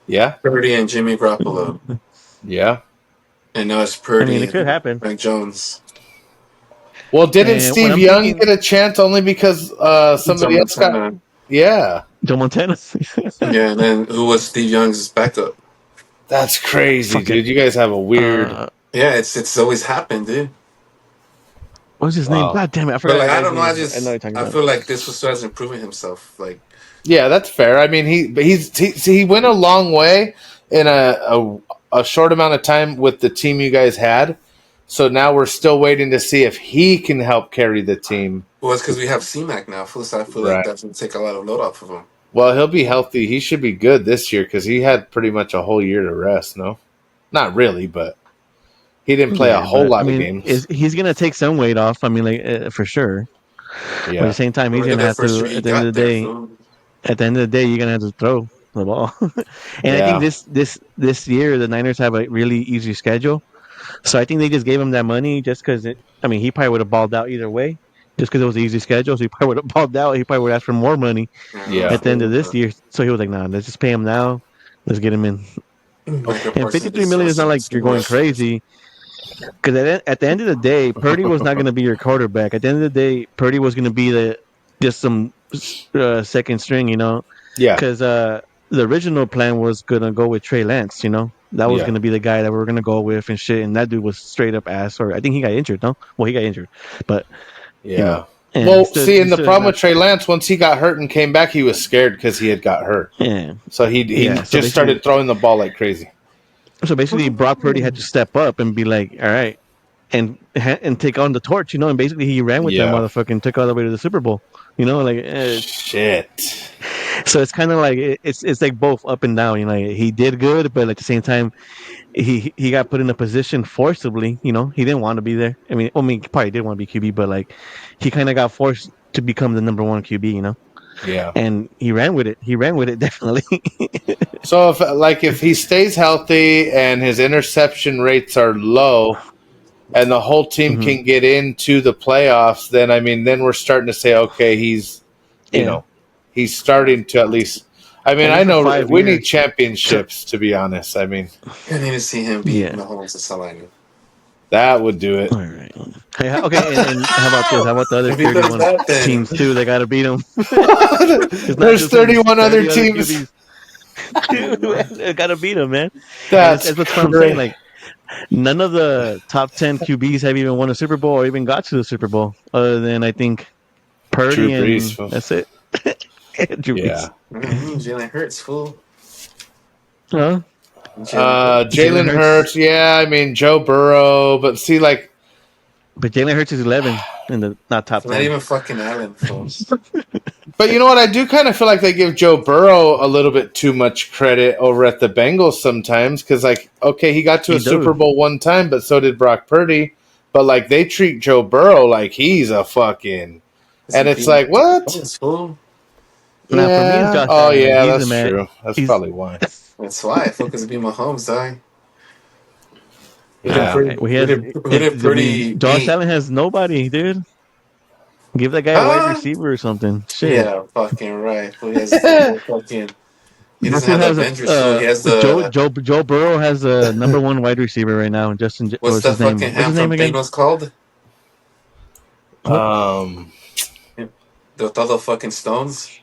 Speaker 1: Yeah.
Speaker 2: Purdy and Jimmy Garoppolo.
Speaker 1: Yeah.
Speaker 2: And now it's Purdy.
Speaker 3: I mean, it could happen.
Speaker 2: Mac Jones.
Speaker 1: Well, didn't Steve Young get a chance only because somebody else got? Yeah.
Speaker 3: Joe Montana.
Speaker 2: Yeah, and then who was Steve Young's backup?
Speaker 1: That's crazy, dude. You guys have a weird.
Speaker 2: Yeah, it's always happened, dude.
Speaker 3: What's his name? God damn it! I forgot.
Speaker 2: But I don't know. I feel like this was hasn't proven himself. Like,
Speaker 1: yeah, that's fair. I mean, he went a long way in a short amount of time with the team you guys had. So now we're still waiting to see if he can help carry the team.
Speaker 2: Well, it's because we have C-Mac now. So I feel like that's going to take a lot of load off of him.
Speaker 1: Well, he'll be healthy. He should be good this year because he had pretty much a whole year to rest, no? Not really, but he didn't play a whole lot of games.
Speaker 3: He's going to take some weight off. I mean, like for sure. Yeah. But at the same time, he's going to have to, at the end of the day, you're going to have to throw the ball. And I think this year, the Niners have a really easy schedule. So I think they just gave him that money just because, he probably would have balled out either way. Just because it was an easy schedule, so he probably would have balled out. He probably would ask for more money at the end of this year. So he was like, nah, let's just pay him now. Let's get him in. And $53 million is not like you're going crazy. Because at the end of the day, Purdy was not going to be your quarterback. At the end of the day, Purdy was going to be just some second string, Yeah. Because the original plan was going to go with Trey Lance, That was going to be the guy that we were going to go with and shit. And that dude was straight up ass. Or I think he got injured, no? Well, he got injured. But,
Speaker 1: Well, see, and the problem with Trey Lance, once he got hurt and came back, he was scared because he had got hurt.
Speaker 3: Yeah.
Speaker 1: So he just started throwing the ball like crazy.
Speaker 3: So basically, Brock Purdy had to step up and be like, all right, and take on the torch, and basically he ran with that motherfucker and took all the way to the Super Bowl.
Speaker 1: Shit.
Speaker 3: So it's kind of like it's like both up and down. He did good, but at the same time, he got put in a position forcibly. He didn't want to be there. I mean, he probably did want to be QB, but like he kind of got forced to become the number one QB.
Speaker 1: Yeah.
Speaker 3: And he ran with it. He ran with it definitely.
Speaker 1: So if he stays healthy and his interception rates are low, and the whole team can get into the playoffs, then we're starting to say, okay, he's starting to at least. I mean, I know we need championships, to be honest. I mean,
Speaker 2: I need to see him beat Mahomes. That's all I know.
Speaker 1: That would do it.
Speaker 3: All right. Hey, okay, and how about this? How about the other 31 teams too? They got to beat them.
Speaker 1: There's 31 other teams.
Speaker 3: They got to beat them, man.
Speaker 1: That's
Speaker 3: what I'm saying. Like, none of the top 10 QBs have even won a Super Bowl or even got to the Super Bowl, other than I think Purdy and that's it.
Speaker 1: Drew Brees.
Speaker 2: Jalen Hurts, fool.
Speaker 3: Huh?
Speaker 1: Jalen Hurts, I mean Joe Burrow, but see, but
Speaker 3: Jalen Hurts is 11 in the not top 10.
Speaker 2: Not even fucking Allen, fool.
Speaker 1: But you know what? I do kind of feel like they give Joe Burrow a little bit too much credit over at the Bengals sometimes, because he got to a Super Bowl one time, but so did Brock Purdy. But they treat Joe Burrow like he's a fucking, and it's like what?
Speaker 2: Fool.
Speaker 1: Yeah. For me, it's Josh Allen. That's true. That's probably why.
Speaker 2: That's why. Focus be Mahomes, dog.
Speaker 3: Josh Allen has nobody, dude. Give that guy a wide receiver or something. Shit.
Speaker 2: Yeah, fucking right. He doesn't have the Avengers. He has
Speaker 3: Joe Burrow has the number one wide receiver right now. Justin.
Speaker 2: What's the fucking ham from Bengals called? With all the fucking stones.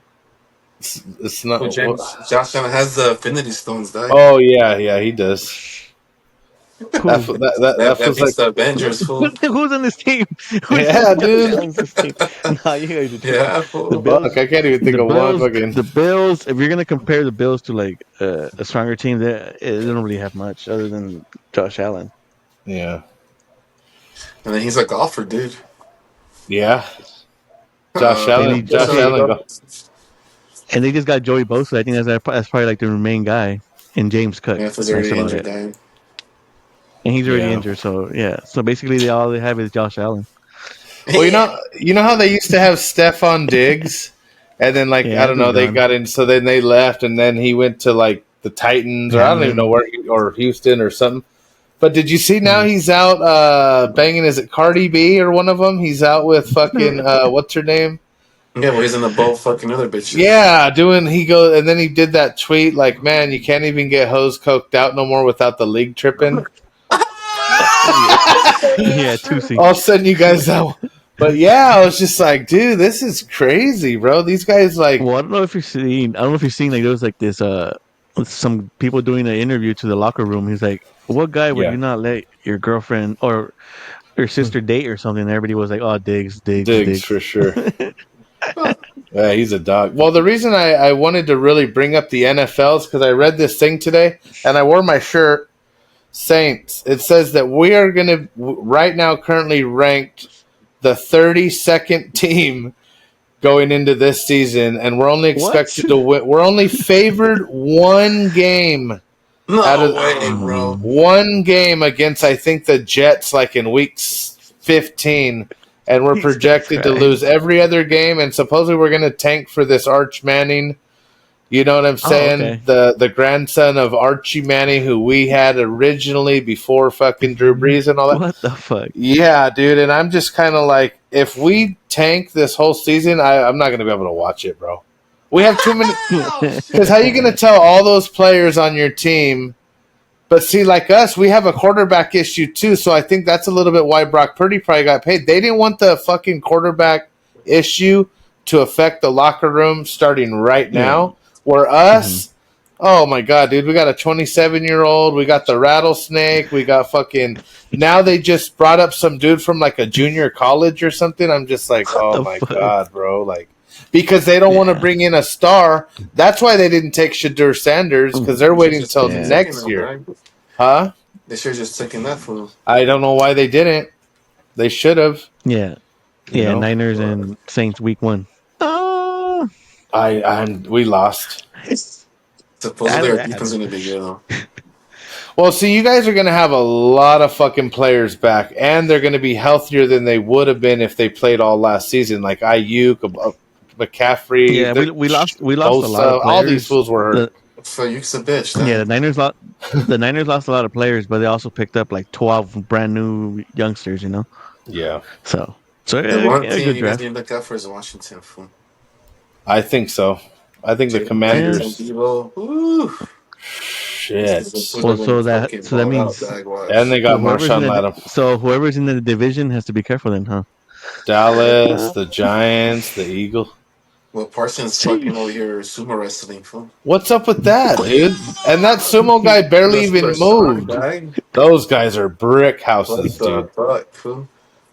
Speaker 1: It's not.
Speaker 2: Josh Allen has the Infinity Stones, dog.
Speaker 1: Oh yeah, he does. That feels like
Speaker 2: the Avengers, fool.
Speaker 3: Who's on this team?
Speaker 1: Dude.
Speaker 3: Nah, you guys are
Speaker 2: yeah, fool.
Speaker 1: The Bills, I can't even think of one fucking.
Speaker 3: The Bills. If you're gonna compare the Bills to a stronger team, they don't really have much other than Josh Allen.
Speaker 1: Yeah.
Speaker 2: And then he's a golfer, dude.
Speaker 1: Yeah. Josh Allen.
Speaker 3: And they just got Joey Bosa. I think that's probably the main guy. And James Cook.
Speaker 2: Yeah, he's already injured,
Speaker 3: and he's already injured. So yeah. So basically, all they have is Josh Allen.
Speaker 1: Well, you know how they used to have Stephon Diggs, and then I don't know, they got in. So then they left, and then he went to the Titans, or I don't even know where, or Houston or something. But did you see now he's out banging? Is it Cardi B or one of them? He's out with fucking what's her name?
Speaker 2: Yeah, well, he's in the boat fucking other bitches.
Speaker 1: Yeah, he goes, and then he did that tweet man, you can't even get hoes coked out no more without the league tripping.
Speaker 3: Yeah, Tusi.
Speaker 1: I'll send you guys out. But yeah, I was just like, dude, this is crazy, bro. These guys Well,
Speaker 3: I don't know if you've seen. There was this some people doing an interview to the locker room. He's like, what guy would you not let your girlfriend or your sister date or something? And everybody was like, oh, Diggs
Speaker 1: for sure. Yeah, he's a dog. Well, the reason I wanted to really bring up the NFL is because I read this thing today, and I wore my shirt, Saints. It says that we are going to, right now, currently ranked the 32nd team going into this season, and we're only expected to win. We're only favored one game.
Speaker 2: No way, bro.
Speaker 1: One game against, I think, the Jets, in week 15. And we're projected to lose every other game, and supposedly we're going to tank for this Arch Manning. You know what I'm saying?
Speaker 3: Okay.
Speaker 1: The grandson of Archie Manning, who we had originally before fucking Drew Brees and all that.
Speaker 3: What the fuck?
Speaker 1: Yeah, dude. And I'm just kind of if we tank this whole season, I'm not going to be able to watch it, bro. We have too many. Because how are you going to tell all those players on your team? But see, us, we have a quarterback issue too, so I think that's a little bit why Brock Purdy probably got paid. They didn't want the fucking quarterback issue to affect the locker room starting right now. Where us, Oh my god, dude! We got a 27-year-old. We got the rattlesnake. We got fucking. Now they just brought up some dude from like a junior college or something. I'm just like,
Speaker 3: What
Speaker 1: oh
Speaker 3: the
Speaker 1: my
Speaker 3: fuck?
Speaker 1: god, bro! Like, because they don't want to bring in a star. That's why they didn't take Shadur Sanders because they're waiting until next year, huh?
Speaker 2: They should have just taken that fool.
Speaker 1: I don't know why they didn't. They should have.
Speaker 3: Yeah, yeah. Niners and Saints week 1.
Speaker 1: We lost.
Speaker 2: Supposedly our defense is going to be good, though.
Speaker 1: Well, see, you guys are going to have a lot of fucking players back, and they're going to be healthier than they would have been if they played all last season, like Ayuk, McCaffrey.
Speaker 3: Yeah, we lost
Speaker 1: Bosa,
Speaker 3: a lot of players.
Speaker 1: all these fools were hurt.
Speaker 2: So Ayuk's a bitch. Then.
Speaker 3: Yeah, the Niners lost a lot of players, but they also picked up like 12 brand new youngsters. You know.
Speaker 1: Yeah.
Speaker 3: So
Speaker 2: the one team you guys need to look out for is Washington. Fool.
Speaker 1: I think so. I think the Commanders. Shit.
Speaker 3: Well, so that means,
Speaker 1: and they got Marshawn Latham.
Speaker 3: So whoever's in the division has to be careful then, huh?
Speaker 1: Dallas, the Giants, the Eagles.
Speaker 2: Well, Parsons fucking over here sumo wrestling, fool.
Speaker 1: What's up with that, dude? And that sumo guy barely even moved. Those guys are brick houses, dude.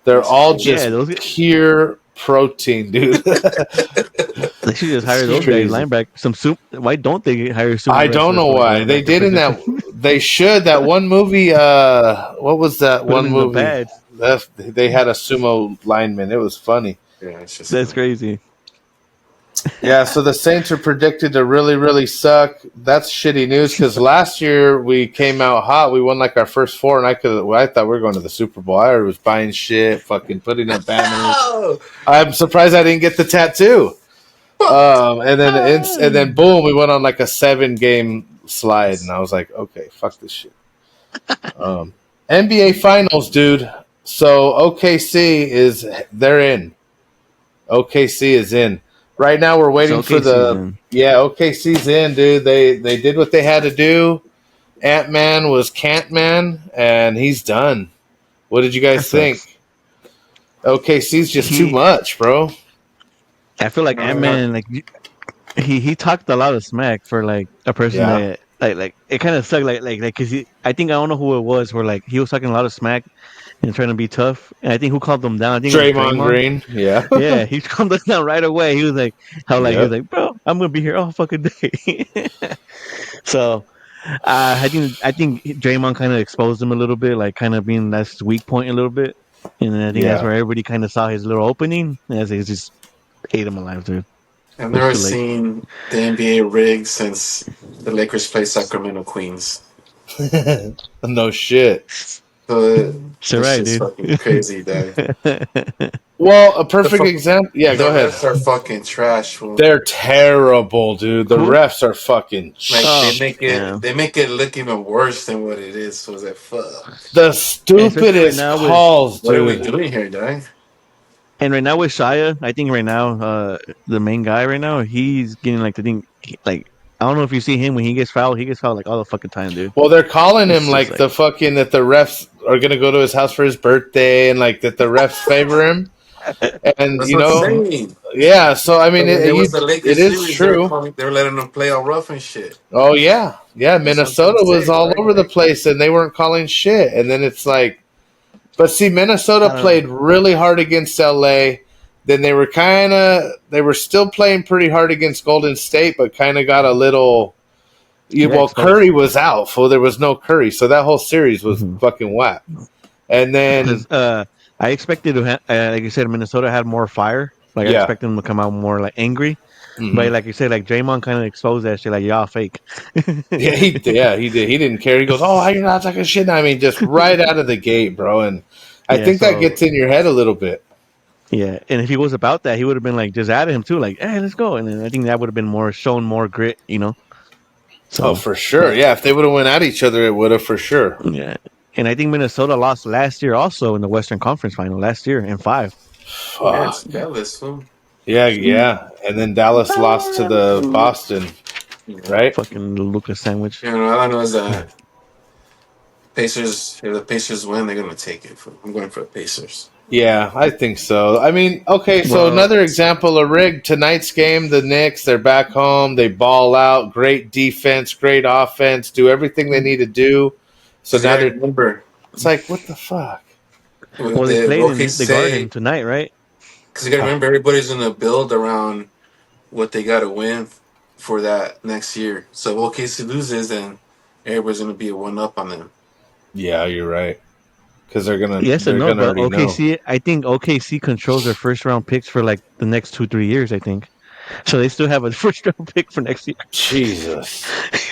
Speaker 1: They're all just pure protein, dude.
Speaker 3: They should just hire those guys linebackers. Why don't they hire sumo?
Speaker 1: I don't know why. They did in that. They should. That one movie. What was that one movie? They had a sumo lineman. It was funny.
Speaker 2: Yeah, it's just
Speaker 3: that's crazy.
Speaker 1: Yeah, so the Saints are predicted to really, really suck. That's shitty news because last year we came out hot. We won like our first 4, and I thought we were going to the Super Bowl. I was buying shit, fucking putting up banners. I'm surprised I didn't get the tattoo. And then boom, we went on like a 7-game slide, and I was like, okay, fuck this shit. NBA Finals, dude. So OKC they're in. OKC is in. Right now, we're waiting for OKC's in, dude. They did what they had to do. Ant-Man was Can't-Man, and he's done. What did you guys think? OKC's just too much, bro.
Speaker 3: I feel like Ant-Man, like he talked a lot of smack for like a person that like it kind of sucked, like because I don't know who it was, where like he was talking a lot of smack and trying to be tough. And I think who calmed him down? I think
Speaker 1: Draymond Green. Yeah.
Speaker 3: Yeah, he calmed him down right away. He was like, he was like, bro, I'm gonna be here all fucking day. So I think Draymond kind of exposed him a little bit, like kind of being that's his weak point a little bit. And then I think that's where everybody kind of saw his little opening. And he just ate him alive, dude.
Speaker 2: I've never seen the NBA rigged since the Lakers played Sacramento Queens.
Speaker 1: No shit.
Speaker 2: So right, dude. Fucking crazy, dude.
Speaker 1: Well, a perfect example. Yeah, go ahead.
Speaker 2: The refs are fucking trash. Fool.
Speaker 1: They're terrible, dude. The refs are fucking.
Speaker 2: They make it look even worse than what it is. So it's like fuck.
Speaker 1: The stupidest calls, dude.
Speaker 2: What are we doing here, dog?
Speaker 3: And right now with Shia, I think right now, the main guy right now, he's getting like the thing, like I don't know if you see him when he gets fouled like all the fucking time, dude.
Speaker 1: Well, they're calling him like the fucking that the refs are gonna go to his house for his birthday and like that the refs favor him. And
Speaker 2: that's
Speaker 1: you know, yeah. So I mean, it is true.
Speaker 2: They were letting them play all rough and shit.
Speaker 1: Oh yeah. Minnesota was all over the place, and they weren't calling shit. And then it's like, but see, Minnesota played really hard against LA. Then they were still playing pretty hard against Golden State, but kind of got a little. Curry was out, so there was no Curry, so that whole series was fucking whack. And then
Speaker 3: I expected to, like you said, Minnesota had more fire. Like I expected them to come out more like angry, but like you said, like Draymond kind of exposed that shit. Like y'all fake.
Speaker 1: He did. He didn't care. He goes, "Oh, you're not talking shit." I mean, just right out of the gate, bro. And I think that gets in your head a little bit.
Speaker 3: Yeah, and if he was about that, he would have been like just at him too, like, "Hey, let's go." And then I think that would have been shown more grit, you know.
Speaker 1: So for sure, yeah. If they would have went at each other, it would have for sure.
Speaker 3: Yeah, and I think Minnesota lost last year also in the Western Conference Final last year in 5.
Speaker 2: Dallas.
Speaker 1: Yeah, and then Dallas lost to the Boston, right?
Speaker 3: Fucking Lucas sandwich.
Speaker 2: Yeah, all I know is that Pacers. If the Pacers win, they're gonna take it. I'm going for the Pacers.
Speaker 1: Yeah, I think so. I mean, okay, so another example of rig tonight's game, the Knicks, they're back home, they ball out, great defense, great offense, do everything they need to do. So now they're
Speaker 2: remember.
Speaker 1: It's like, what the fuck?
Speaker 3: Well, they played in the Garden tonight, right?
Speaker 2: Because you got to remember, everybody's going to build around what they got to win for that next year. So if OKC loses, then everybody's going to be a one-up on them.
Speaker 1: Yeah, you're right. Because they're gonna.
Speaker 3: Yes and no, but OKC. Know. I think OKC controls their first round picks for like the next 2-3 years. I think, so they still have a first round pick for next year.
Speaker 1: Jesus.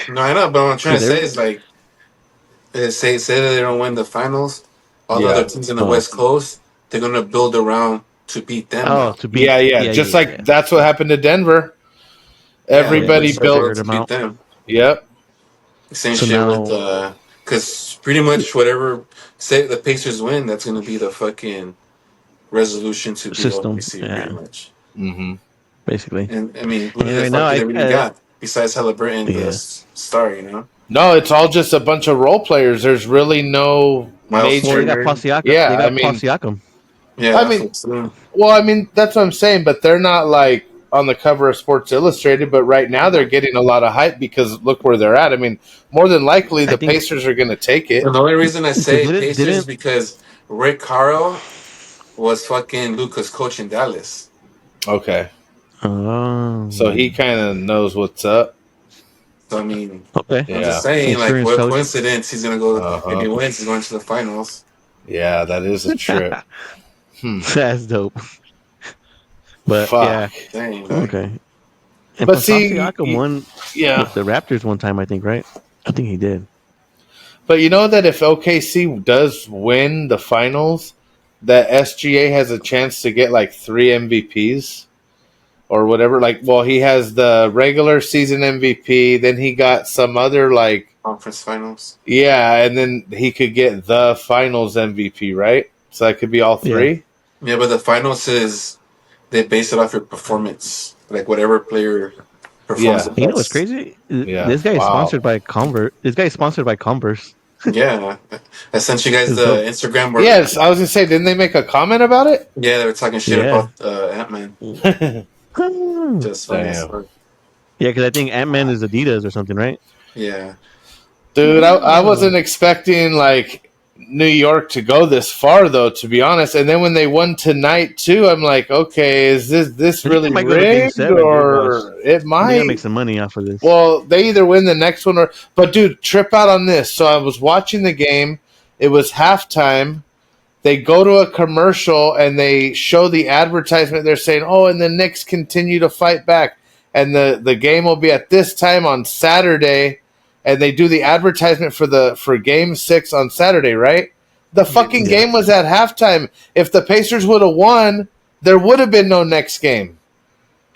Speaker 2: No, I know, but what I'm trying to say is like, say that they don't win the finals, all the other teams in the West Coast, they're gonna build around to beat them.
Speaker 1: Oh, to beat. Yeah. Just like that's what happened to Denver. Everybody built
Speaker 2: to beat them.
Speaker 1: Yep.
Speaker 2: Same so shit now, with because pretty much whatever say the Pacers win, that's going to be the fucking resolution to beat OKC, pretty much.
Speaker 1: Mm-hmm.
Speaker 3: Basically,
Speaker 2: and I mean, who the fuck do they really got besides Halliburton, the star? You know.
Speaker 1: No, it's all just a bunch of role players. There's really no
Speaker 3: major. Well, they got Pasiakam.
Speaker 1: Yeah,
Speaker 3: they got Pasiakam.
Speaker 2: Yeah,
Speaker 1: I mean, well, I mean that's what I'm saying, but they're not like on the cover of Sports Illustrated, but right now they're getting a lot of hype because look where they're at. I mean, more than likely the Pacers are going to take it.
Speaker 2: The only reason I say Pacers is because Rick Carl was fucking Luka's coach in Dallas.
Speaker 1: Okay. So he kind of knows what's up.
Speaker 2: So, I mean, I'm just saying, like, what coincidence he's going to go, if he wins, he's going to the finals.
Speaker 1: Yeah, that is a trip.
Speaker 3: That's dope. But
Speaker 1: fuck.
Speaker 2: Dang,
Speaker 3: okay. And
Speaker 1: but see,
Speaker 3: Pasiakam won with the Raptors one time, I think, right? I think he did.
Speaker 1: But you know that if OKC does win the finals, that SGA has a chance to get like 3 MVPs or whatever. Like, well, he has the regular season MVP, then he got some other like
Speaker 2: conference finals.
Speaker 1: Yeah, and then he could get the finals MVP, right? So that could be all 3.
Speaker 2: Yeah, but the finals is they base it off your performance, like whatever player performs.
Speaker 3: You know what's crazy? This guy is sponsored by Converse. This guy is sponsored by Converse.
Speaker 2: Yeah, I sent you guys the Instagram.
Speaker 1: Yes, I was gonna say, didn't they make a comment about it?
Speaker 2: Yeah, they were talking shit about Ant-Man. Just funny.
Speaker 3: Yeah, because I think Ant-Man is Adidas or something, right?
Speaker 2: Yeah,
Speaker 1: dude, I wasn't expecting like New York to go this far, though, to be honest. And then when they won tonight too, I'm like, okay, is this really rigged, or it might
Speaker 3: make some money off of this?
Speaker 1: Well, they either win the next one, but dude, trip out on this. So I was watching the game. It was halftime. They go to a commercial and they show the advertisement. They're saying, "Oh, and the Knicks continue to fight back, and the game will be at this time on Saturday." And they do the advertisement for Game 6 on Saturday, right? The fucking game was at halftime. If the Pacers would have won, there would have been no next game.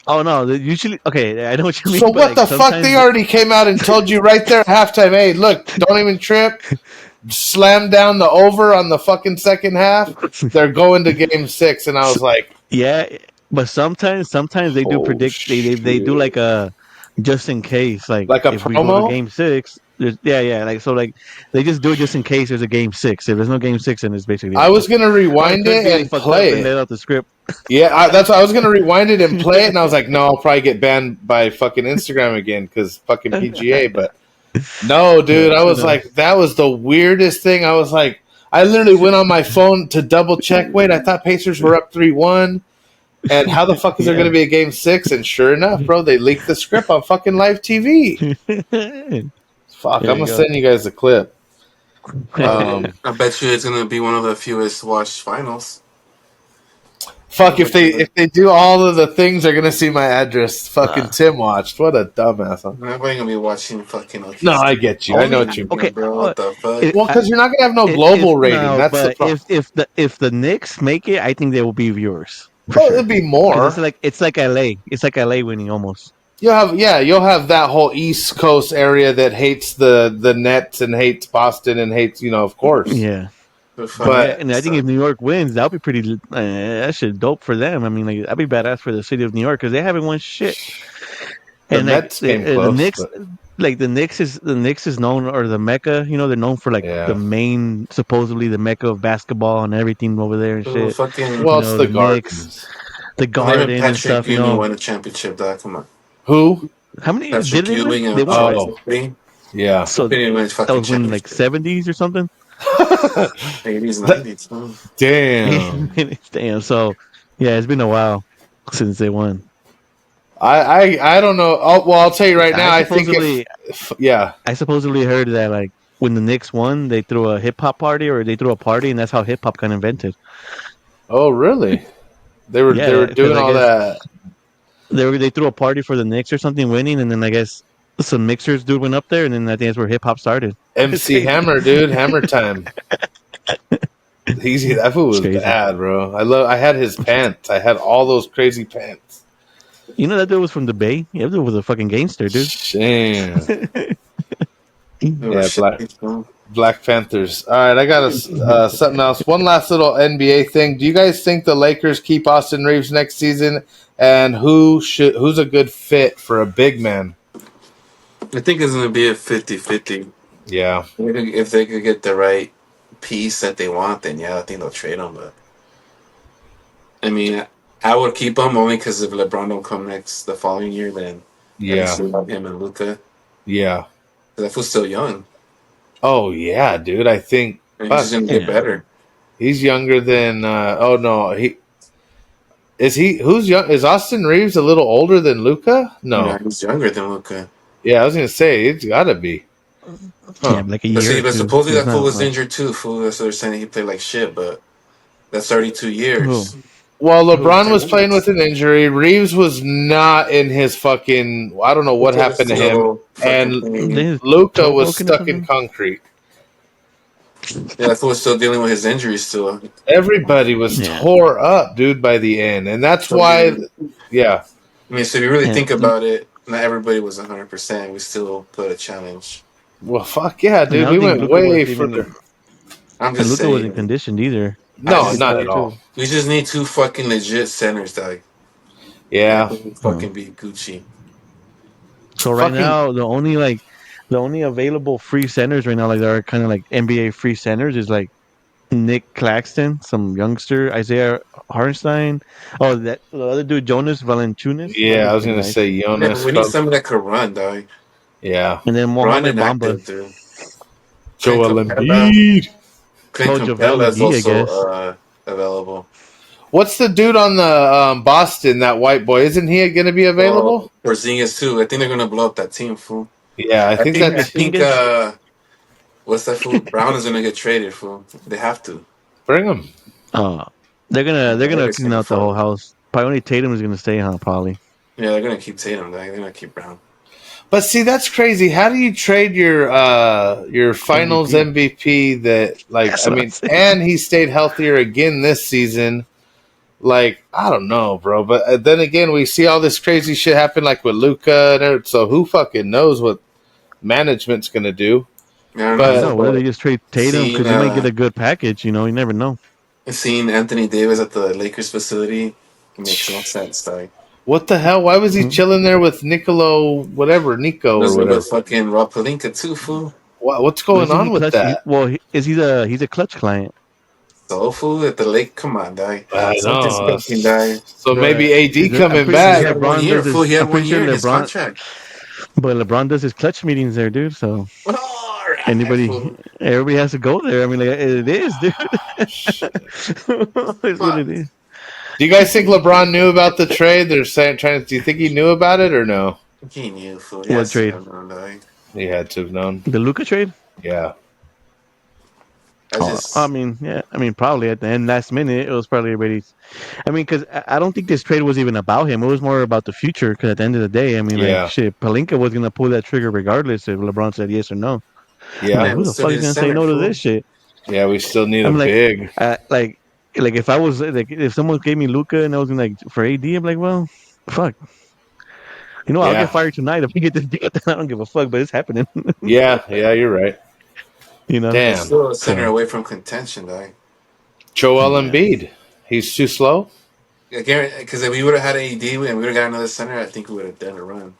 Speaker 3: Oh no! Usually, okay, I know what you mean.
Speaker 1: So what the fuck? They already came out and told you right there at halftime. Hey, look, don't even trip. Slam down the over on the fucking second half. They're going to Game 6, and I was like,
Speaker 3: yeah. But sometimes they do predict. They do like a just in case, like
Speaker 1: a
Speaker 3: if
Speaker 1: promo?
Speaker 3: we go to Game 6. Like so, like they just do it just in case there's a Game 6. If there's no Game 6, then it's basically.
Speaker 1: I was gonna rewind it and play it.
Speaker 3: And let out the script.
Speaker 1: Yeah, that's why I was gonna rewind it and play it, and I was like, no, I'll probably get banned by fucking Instagram again because fucking PGA. But no, dude, I was like, that was the weirdest thing. I was like, I literally went on my phone to double check. Wait, I thought Pacers were up 3-1. And how the fuck is there going to be a Game 6? And sure enough, bro, they leaked the script on fucking live TV. Fuck, I'm going to send you guys a clip.
Speaker 2: I bet you it's going to be one of the fewest watched finals.
Speaker 1: Fuck, if they do all of the things, they're going to see my address. Fucking Tim watched. What a dumbass.
Speaker 2: Nobody going to be watching fucking...
Speaker 1: No, I get you. I know what you mean.
Speaker 2: Okay, bro, what the fuck?
Speaker 1: Well, because you're not going to have no global rating. That's the problem.
Speaker 3: If the Knicks make it, I think they will be viewers.
Speaker 1: Oh, it'd be more.
Speaker 3: It's like LA. It's like LA winning almost.
Speaker 1: You'll have that whole East Coast area that hates the Nets and hates Boston and hates, of course.
Speaker 3: Yeah. But and I think if New York wins, that'll be pretty. That shit dope for them. I mean, like that'd be badass for the city of New York because they haven't won shit.
Speaker 1: The
Speaker 3: And like
Speaker 1: Mets came close.
Speaker 3: the Knicks, like the Knicks is known, or the Mecca. You know, they're known for like the main, supposedly the Mecca of basketball and everything over there and shit.
Speaker 2: Fucking,
Speaker 1: well, it's the Gardens.
Speaker 3: Knicks, the Garden and
Speaker 2: Patrick
Speaker 3: stuff. You
Speaker 2: Ewing
Speaker 3: know,
Speaker 2: won a championship, dog. Come on.
Speaker 1: Who?
Speaker 3: how many did
Speaker 2: Patrick
Speaker 3: they win?
Speaker 2: Ewing
Speaker 3: They
Speaker 2: and
Speaker 3: won twice.
Speaker 1: Yeah.
Speaker 3: So
Speaker 2: He win
Speaker 3: that
Speaker 2: fucking
Speaker 3: was when like
Speaker 2: championship.
Speaker 3: 70s or something.
Speaker 2: 80s, 90s. Huh?
Speaker 1: Damn.
Speaker 3: Damn. So yeah, it's been a while since they won.
Speaker 1: I don't know. Oh well, I'll tell you right now.
Speaker 3: I
Speaker 1: I think
Speaker 3: supposedly
Speaker 1: yeah.
Speaker 3: I supposedly heard that like when the Knicks won, they threw a hip hop party, or they threw a party, and that's how hip hop got invented.
Speaker 1: Oh really? They were
Speaker 3: Yeah, because
Speaker 1: doing
Speaker 3: I
Speaker 1: all
Speaker 3: guess
Speaker 1: that.
Speaker 3: they threw a party for the Knicks or something winning, and then I guess some mixers dude went up there, and then I think that's where hip hop started. It's
Speaker 1: MC
Speaker 3: crazy.
Speaker 1: Hammer, dude, Hammer time. That fool
Speaker 3: It's
Speaker 1: was
Speaker 3: crazy.
Speaker 1: bad, bro. I had his pants. I had all those crazy pants.
Speaker 3: You know that dude was from the Bay. Yeah, that dude was a fucking gangster, dude.
Speaker 1: Shame. Yeah, Black Panthers. All right, I got something else. One last little NBA thing. Do you guys think the Lakers keep Austin Reeves next season? And who's a good fit for a big man?
Speaker 2: I think it's going to be a 50-50.
Speaker 1: Yeah.
Speaker 2: If they could get the right piece that they want, then yeah, I think they'll trade him. But I mean, I would keep him only because if LeBron don't come the following year, then him and Luka.
Speaker 1: Yeah.
Speaker 2: That fool's still young.
Speaker 1: Oh yeah, dude. I think
Speaker 2: he's just gonna get better.
Speaker 1: He's younger than. Oh no, Who's young? Is Austin Reeves a little older than Luka? No,
Speaker 2: yeah, he's younger than Luka.
Speaker 1: Yeah, I was gonna say it's got to be.
Speaker 3: Yeah, like a year.
Speaker 2: But supposedly that fool was injured too. Fool, that's what they're saying. He played like shit, but that's already 2 years.
Speaker 1: Well, LeBron was playing with an injury. Reeves was not in his fucking. I don't know what happened to him. And Luka was stuck in concrete.
Speaker 2: Yeah, that fool was still dealing with his injuries still.
Speaker 1: Everybody was tore up, dude, by the end, and that's why. Yeah.
Speaker 2: I mean, so if you really think about it, not everybody was 100%. We still put a challenge.
Speaker 1: Well, fuck yeah, dude. We went way further.
Speaker 2: I'm just
Speaker 3: Luka
Speaker 2: saying.
Speaker 3: wasn't conditioned either.
Speaker 1: No, not at all.
Speaker 2: We just need 2 fucking legit centers, dog.
Speaker 1: Yeah.
Speaker 2: Fucking be Gucci.
Speaker 3: So right now, the only available free centers right now, like, that are kind of like NBA free centers, is like Nick Claxton, some youngster, Isaiah Hartenstein. Oh, the other dude, Jonas Valanciunas.
Speaker 1: Yeah, I was gonna say Jonas.
Speaker 2: Yeah, we need someone that could run, dog.
Speaker 1: Yeah.
Speaker 3: And then Mohamed Bamba.
Speaker 1: Joel Embiid.
Speaker 2: Clint Capella is also available.
Speaker 1: What's the dude on the Boston, that white boy? Isn't he going to be available?
Speaker 2: Porzingis too. I think they're going to blow up that team, fool.
Speaker 1: Yeah, I think
Speaker 2: what's that fool? Brown is going to get traded, fool. They have to.
Speaker 1: Bring him.
Speaker 3: They're gonna clean out the whole house. Probably only Tatum is going to stay, huh? Probably.
Speaker 2: Yeah, they're going to keep Tatum. They're going to keep Brown.
Speaker 1: But see, that's crazy. How do you trade your Finals MVP that, like, I mean, and he stayed healthier again this season? Like, I don't know, bro. But then again, we see all this crazy shit happen, like with Luka. So who fucking knows what management's gonna do?
Speaker 3: Yeah, but whether they just trade Tatum, because you might get a good package. You know, you never know.
Speaker 2: Seeing Anthony Davis at the Lakers facility makes no sense, like.
Speaker 1: What the hell? Why was he chilling there with Nico or whatever?
Speaker 2: With fucking Rob Pelinka too, fool.
Speaker 1: What's going on with that?
Speaker 3: He's a Clutch client.
Speaker 2: So fool at the lake, come on, dog.
Speaker 1: I know. So maybe AD coming back.
Speaker 2: He had 1 year, fool. He had 1 year in his contract.
Speaker 3: But LeBron does his clutch meetings there, dude. So everybody has to go there. I mean, like, it is, dude. It's what it is.
Speaker 1: Do you guys think LeBron knew about the trade? They're saying, do you think he knew about it or no?
Speaker 2: He knew. Fool.
Speaker 3: What trade?
Speaker 1: He had to have known.
Speaker 3: The Luka trade?
Speaker 1: Yeah.
Speaker 3: I mean, probably at the end, last minute, it was probably everybody's. I mean, because I don't think this trade was even about him. It was more about the future. Because at the end of the day, I mean, like, shit, Pelinka was gonna pull that trigger regardless if LeBron said yes or no.
Speaker 1: Yeah.
Speaker 3: Like, who the fuck is gonna say no to this shit?
Speaker 1: Yeah, we still need big.
Speaker 3: Like if I was if someone gave me Luka and I was like for AD, I'm like, well, fuck. You know, I'll get fired tonight if we get this deal. I don't give a fuck, but it's happening.
Speaker 1: Yeah, you're right.
Speaker 3: You know,
Speaker 2: damn. Still a center away from contention, though.
Speaker 1: Joel Embiid, he's too slow.
Speaker 2: Because if we would have had AD and we would have got another center, I think we would have done a run.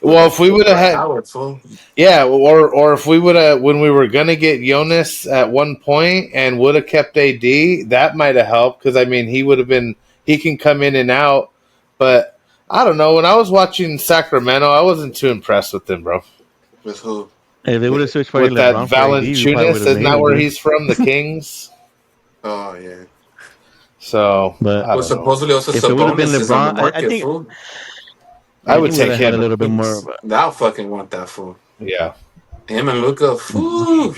Speaker 1: Well, if we would have had,
Speaker 2: Howard, fool.
Speaker 1: yeah, or if we would have, when we were gonna get Jonas at one point and would have kept AD, that might have helped because I mean he would have been, he can come in and out, but I don't know. When I was watching Sacramento, I wasn't too impressed with them, bro.
Speaker 2: With who?
Speaker 3: If they would have switched
Speaker 1: With that
Speaker 3: LeBron for AD, we probably would
Speaker 1: Valanciunas,
Speaker 3: have
Speaker 1: isn't
Speaker 3: made
Speaker 1: that
Speaker 3: it
Speaker 1: where
Speaker 3: good.
Speaker 1: he's from? The Kings.
Speaker 2: Oh yeah.
Speaker 1: So,
Speaker 3: But
Speaker 1: I
Speaker 2: Well,
Speaker 1: don't know.
Speaker 2: supposedly also
Speaker 3: if it would have been
Speaker 2: Sabonis is on the
Speaker 3: LeBron,
Speaker 2: market, fool.
Speaker 1: I
Speaker 3: I
Speaker 1: would
Speaker 3: think we would
Speaker 1: take
Speaker 3: have had a
Speaker 1: him.
Speaker 3: little bit more. But
Speaker 2: Now fucking want that fool.
Speaker 1: Yeah.
Speaker 2: Him and Luca, fool.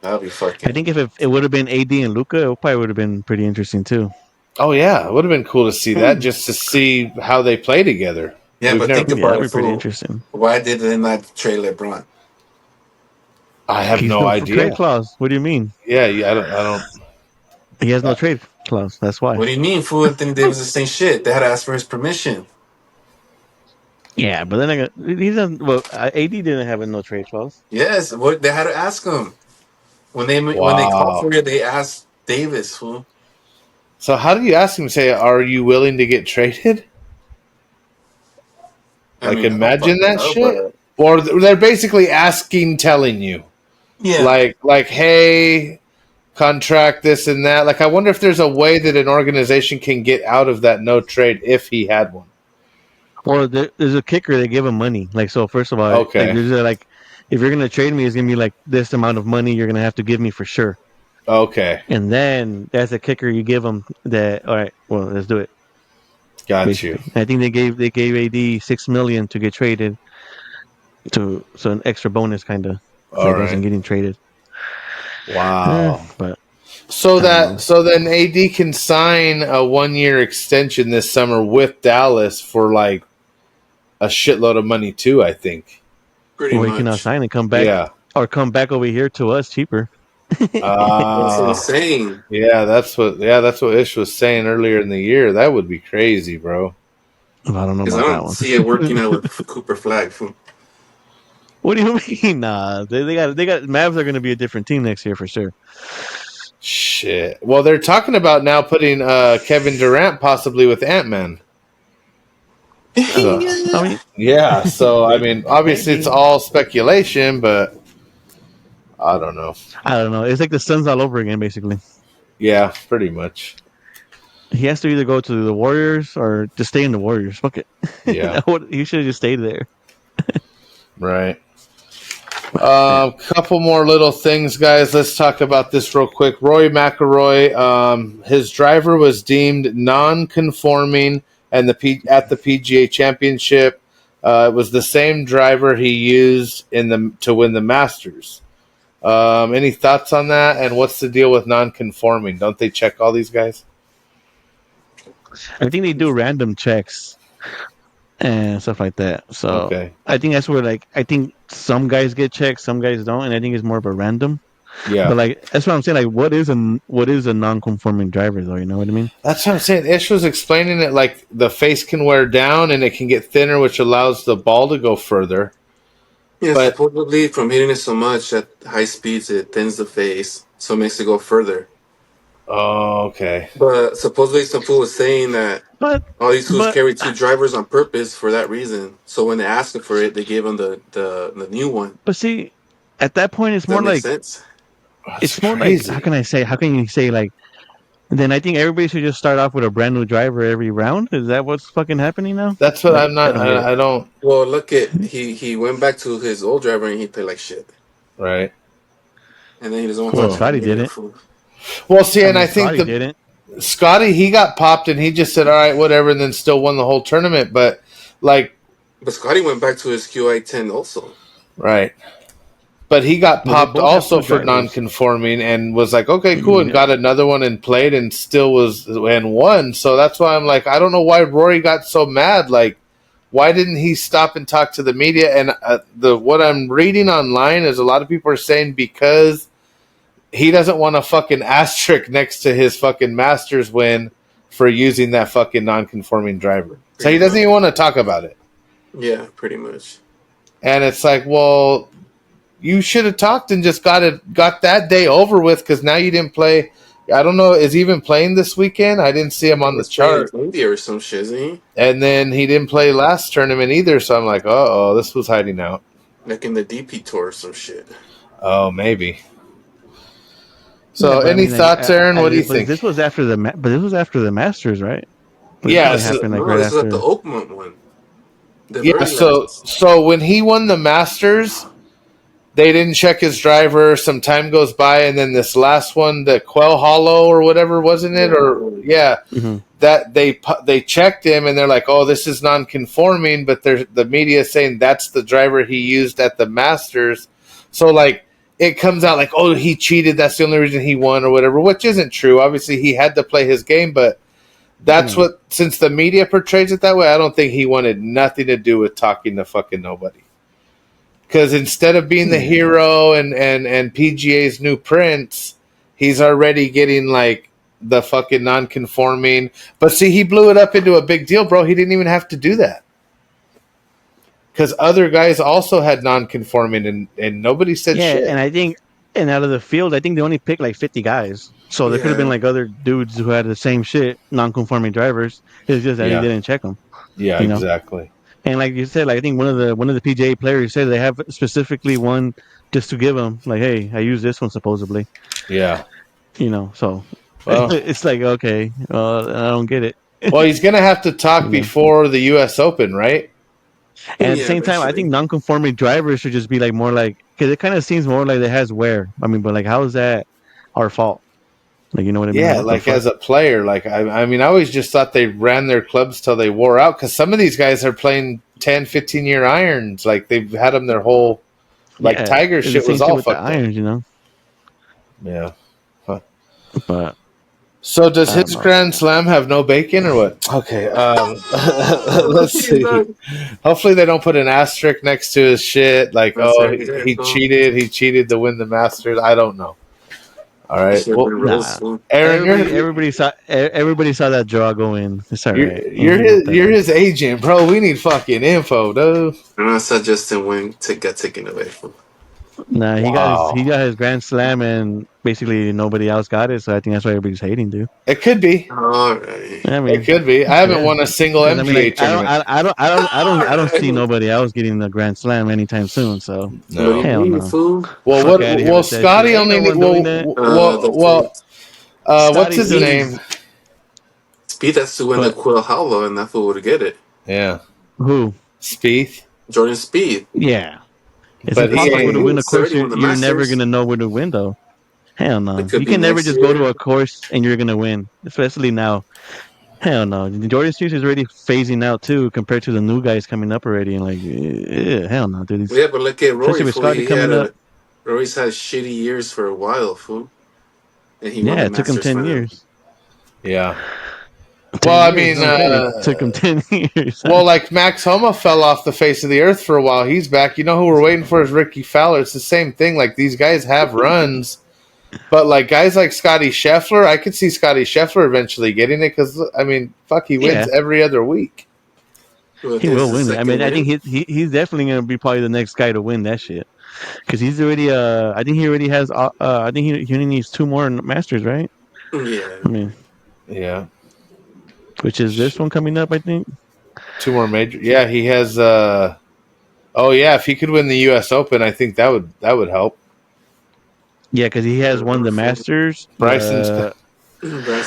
Speaker 2: That'll be fucking.
Speaker 3: I think if it would have been AD and Luca, it probably would have been pretty interesting too.
Speaker 1: Oh yeah, it would have been cool to see that, just to see how they play together.
Speaker 2: Yeah, but think
Speaker 3: Yeah,
Speaker 2: about
Speaker 3: that'd
Speaker 2: it,
Speaker 3: be pretty
Speaker 2: fool.
Speaker 3: interesting.
Speaker 2: Why did they not trade LeBron?
Speaker 1: I have
Speaker 3: He's
Speaker 1: no
Speaker 3: no
Speaker 1: idea.
Speaker 3: trade clause. What do you mean?
Speaker 1: Yeah, I don't.
Speaker 3: He has no trade clause. That's why.
Speaker 2: What do you mean, fool? Anthony Davis the same shit. They had to ask for his permission.
Speaker 3: Yeah, but then he doesn't. Well, AD didn't have a no trade clause.
Speaker 2: Yes, what they had to ask him when they called
Speaker 1: Wow.
Speaker 2: for it. They asked Davis, fool.
Speaker 1: So how do you ask him? Say, are you willing to get traded?
Speaker 2: I mean,
Speaker 1: Imagine that shit.
Speaker 2: but-
Speaker 1: Or they're basically asking, telling you,
Speaker 2: Yeah,
Speaker 1: like, hey, contract this and that. Like, I wonder if there's a way that an organization can get out of that no trade if he had one.
Speaker 3: Or there's a kicker. They give him money. Like, so first of all,
Speaker 1: Okay.
Speaker 3: like, there's like, if you're gonna trade me, it's gonna be like this amount of money you're gonna have to give me for sure.
Speaker 1: Okay,
Speaker 3: And then that's a kicker you give them. That all right. Well, let's do it.
Speaker 1: got
Speaker 3: Basically.
Speaker 1: you.
Speaker 3: I think they gave AD $6 million to get traded. So an extra bonus kind of.
Speaker 1: All
Speaker 3: Like wasn't
Speaker 1: right.
Speaker 3: getting traded.
Speaker 1: Wow.
Speaker 3: But
Speaker 1: So
Speaker 3: know.
Speaker 1: then AD can sign a 1-year extension this summer with Dallas for like a shitload of money too, I think.
Speaker 2: pretty
Speaker 3: or he can now
Speaker 2: much.
Speaker 3: sign and come back.
Speaker 1: Yeah.
Speaker 3: Or come back over here to us cheaper.
Speaker 2: It's insane.
Speaker 1: Yeah, that's what Ish was saying earlier in the year. That would be crazy, bro.
Speaker 3: I don't know
Speaker 2: Because
Speaker 3: about
Speaker 2: I
Speaker 3: that
Speaker 2: don't
Speaker 3: one.
Speaker 2: see it working out with Cooper Flag, fool.
Speaker 3: What do you mean? Nah, they got Mavs are going to be a different team next year for sure.
Speaker 1: Shit. Well, they're talking about now putting Kevin Durant possibly with Ant-Man. So,
Speaker 3: I mean,
Speaker 1: yeah, so I mean, obviously it's all speculation, but I don't know.
Speaker 3: I don't know. It's like the Suns all over again, basically.
Speaker 1: Yeah, pretty much.
Speaker 3: He has to either go to the Warriors or just stay in the Warriors. Fuck it.
Speaker 1: Yeah.
Speaker 3: He should have just stayed there.
Speaker 1: Right. Couple more little things, guys. Let's talk about this real quick. Rory McIlroy, his driver was deemed non-conforming, and at the PGA Championship, it was the same driver he used to win the Masters. Any thoughts on that? And what's the deal with non-conforming? Don't they check all these guys?
Speaker 3: I think they do random checks and stuff like that. So
Speaker 1: Okay.
Speaker 3: I think that's where I think some guys get checked, some guys don't, and I think it's more of a random.
Speaker 1: Yeah.
Speaker 3: But that's what I'm saying. Like, what is a non-conforming driver, though? You know what I mean?
Speaker 1: That's what I'm saying. Ish was explaining it like the face can wear down and it can get thinner, which allows the ball to go further.
Speaker 2: Yeah,
Speaker 1: But-
Speaker 2: supposedly from hitting it so much at high speeds, it thins the face, so it makes it go further.
Speaker 1: Oh, okay.
Speaker 2: But supposedly some fool was saying that
Speaker 3: But
Speaker 2: all these fools
Speaker 3: but-
Speaker 2: carry two drivers on purpose for that reason. So when they asked him for it, they gave him the new one.
Speaker 3: but see, at that point, it's
Speaker 2: Does that
Speaker 3: more
Speaker 2: make
Speaker 3: like
Speaker 2: sense?
Speaker 3: it's more like how can you say like? Then I think everybody should just start off with a brand new driver every round. Is that what's fucking happening now?
Speaker 1: That's what
Speaker 3: Like,
Speaker 1: I'm not. I don't.
Speaker 2: Well, look at he went back to his old driver and he played like shit.
Speaker 1: Right.
Speaker 2: And then he doesn't want
Speaker 3: Well,
Speaker 2: to
Speaker 3: Scotty did it.
Speaker 1: Well, see, and I
Speaker 3: Scotty
Speaker 1: think
Speaker 3: didn't.
Speaker 1: Scotty, he got popped and he just said, all right, whatever, and then still won the whole tournament. But, like,
Speaker 2: But Scotty went back to his QI 10 also.
Speaker 1: right. But he got
Speaker 3: Well, they
Speaker 1: popped
Speaker 3: both have
Speaker 1: also
Speaker 3: two
Speaker 1: for
Speaker 3: drivers.
Speaker 1: non-conforming and was like, okay, cool, and
Speaker 3: Yeah.
Speaker 1: got another one and played and still won. So that's why I'm like, I don't know why Rory got so mad. Like, why didn't he stop and talk to the media? And what I'm reading online is a lot of people are saying because he doesn't want a fucking asterisk next to his fucking Masters win for using that fucking non-conforming driver. So he doesn't even want to talk about it.
Speaker 2: Yeah, pretty much.
Speaker 1: And it's like, well, you should have talked and just got that day over with because now you didn't play I don't know. Is he even playing this weekend? I didn't see him on the chart.
Speaker 2: India or some shit, isn't he?
Speaker 1: And then he didn't play last tournament either. So I'm like, oh, this was hiding out.
Speaker 2: Like in the DP tour or some shit.
Speaker 1: Oh, maybe. So, any thoughts, Aaron? What do you think?
Speaker 3: This was after the Masters, right?
Speaker 1: Yeah,
Speaker 3: happened
Speaker 2: right this is at the Oakmont one.
Speaker 1: So when he won the Masters, they didn't check his driver. Some time goes by, and then this last one, the Quell Hollow or whatever, wasn't it? That they checked him, and they're like, "Oh, this is non-conforming," but the media is saying that's the driver he used at the Masters. So like it comes out like, "Oh, he cheated. That's the only reason he won," or whatever, which isn't true. Obviously, he had to play his game, but that's what, since the media portrays it that way, I don't think he wanted nothing to do with talking to fucking nobody. Because instead of being the hero and PGA's new prince, he's already getting like the fucking non-conforming. But see, he blew it up into a big deal, bro. He didn't even have to do that. Because other guys also had non-conforming, and nobody said shit.
Speaker 3: And I think, out of the field, I think they only picked like 50 guys. So there could have been like other dudes who had the same shit, non-conforming drivers. It's just that he didn't check them.
Speaker 1: Yeah, exactly.
Speaker 3: And like you said, like I think one of the PGA players said they have specifically one just to give them, like, hey, I use this one supposedly.
Speaker 1: Yeah.
Speaker 3: So it's like, okay, I don't get it.
Speaker 1: Well, he's gonna have to talk before the U.S. Open, right?
Speaker 3: And at the same time, I think non-conforming drivers should just be like more like, because it kind of seems more like it has wear. I mean, but like, how is that our fault? Like, you know what I mean?
Speaker 1: Yeah, like as a player, like I mean, I always just thought they ran their clubs till they wore out, because some of these guys are playing 10, 15-year irons. Like they've had them their whole, like Tiger shit was all fucked up.
Speaker 3: Irons,
Speaker 1: Yeah. Huh.
Speaker 3: But
Speaker 1: so does his Grand Slam have no bacon or what? Okay, let's see. Hopefully they don't put an asterisk next to his shit. Like, he cheated to win the Masters. I don't know. All right. Well, Aaron,
Speaker 3: everybody saw that draw go in. It's all right.
Speaker 1: You're his agent, bro. We need fucking info, dude.
Speaker 2: I'm not suggesting when to get taken away from.
Speaker 3: Nah, he got his Grand Slam, and basically nobody else got it. So I think that's why everybody's hating, dude.
Speaker 1: It could be.
Speaker 2: All right.
Speaker 1: I mean, it could be. I haven't won a single MGA tournament.
Speaker 3: I don't see nobody else getting the Grand Slam anytime soon. So
Speaker 1: no.
Speaker 3: Hell no.
Speaker 1: Well, Well, Scotty only. What's his name?
Speaker 2: Spieth has to win the Quell Hollow, and that's what would get it.
Speaker 1: Yeah.
Speaker 3: Who?
Speaker 1: Spieth.
Speaker 2: Jordan Spieth.
Speaker 3: Yeah. It's
Speaker 1: but
Speaker 3: impossible to win a course. You're never gonna know where to win, though. Hell no. You can never just go to a course and you're gonna win, especially now. Hell no. Jordan Spieth is already phasing out too, compared to the new guys coming up already. And like, hell no, dude.
Speaker 2: Yeah, but look at Rory. Rory's had shitty years for a while, fool. And
Speaker 3: it took him 10 years.
Speaker 1: Yeah. Well, I mean,
Speaker 3: it took him 10 years.
Speaker 1: Well, like Max Homa fell off the face of the earth for a while. He's back. You know who we're waiting for is Ricky Fowler. It's the same thing. Like, these guys have runs, but like guys like Scotty Scheffler, I could see Scotty Scheffler eventually getting it because, I mean, fuck, he wins every other week.
Speaker 3: He will win it. I mean, I think he's definitely going to be probably the next guy to win that shit. Because he's already, I think he already has, I think he only needs 2 more Masters, right?
Speaker 2: Yeah.
Speaker 3: I mean,
Speaker 1: yeah.
Speaker 3: Which is this one coming up, I think.
Speaker 1: 2 more major. Yeah, he has. If he could win the U.S. Open, I think that would help.
Speaker 3: Yeah, because he has won the Masters.
Speaker 1: Bryson's.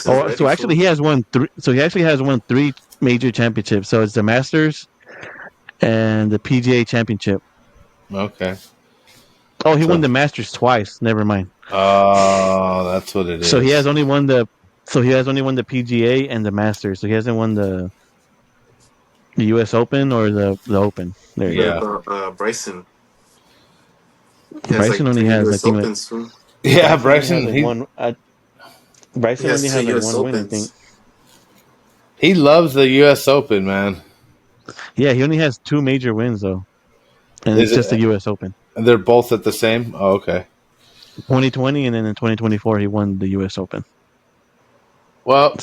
Speaker 3: So actually, he has won 3. So he actually has won 3 major championships. So it's the Masters and the PGA Championship.
Speaker 1: Okay.
Speaker 3: Oh, he won the Masters twice. Never mind.
Speaker 1: Oh, that's what it is.
Speaker 3: So he has only won the PGA and the Masters. So he hasn't won the U.S. Open or the Open. There you
Speaker 2: go. Bryson.
Speaker 3: Bryson only has, I think.
Speaker 1: Bryson.
Speaker 3: Bryson only has like 1 win, I think.
Speaker 1: He loves the U.S. Open, man.
Speaker 3: Yeah, he only has 2 major wins though, and it's just the U.S. Open.
Speaker 1: And they're both at the same. Oh, okay.
Speaker 3: 2020, and then in 2024 he won the U.S. Open.
Speaker 1: Well,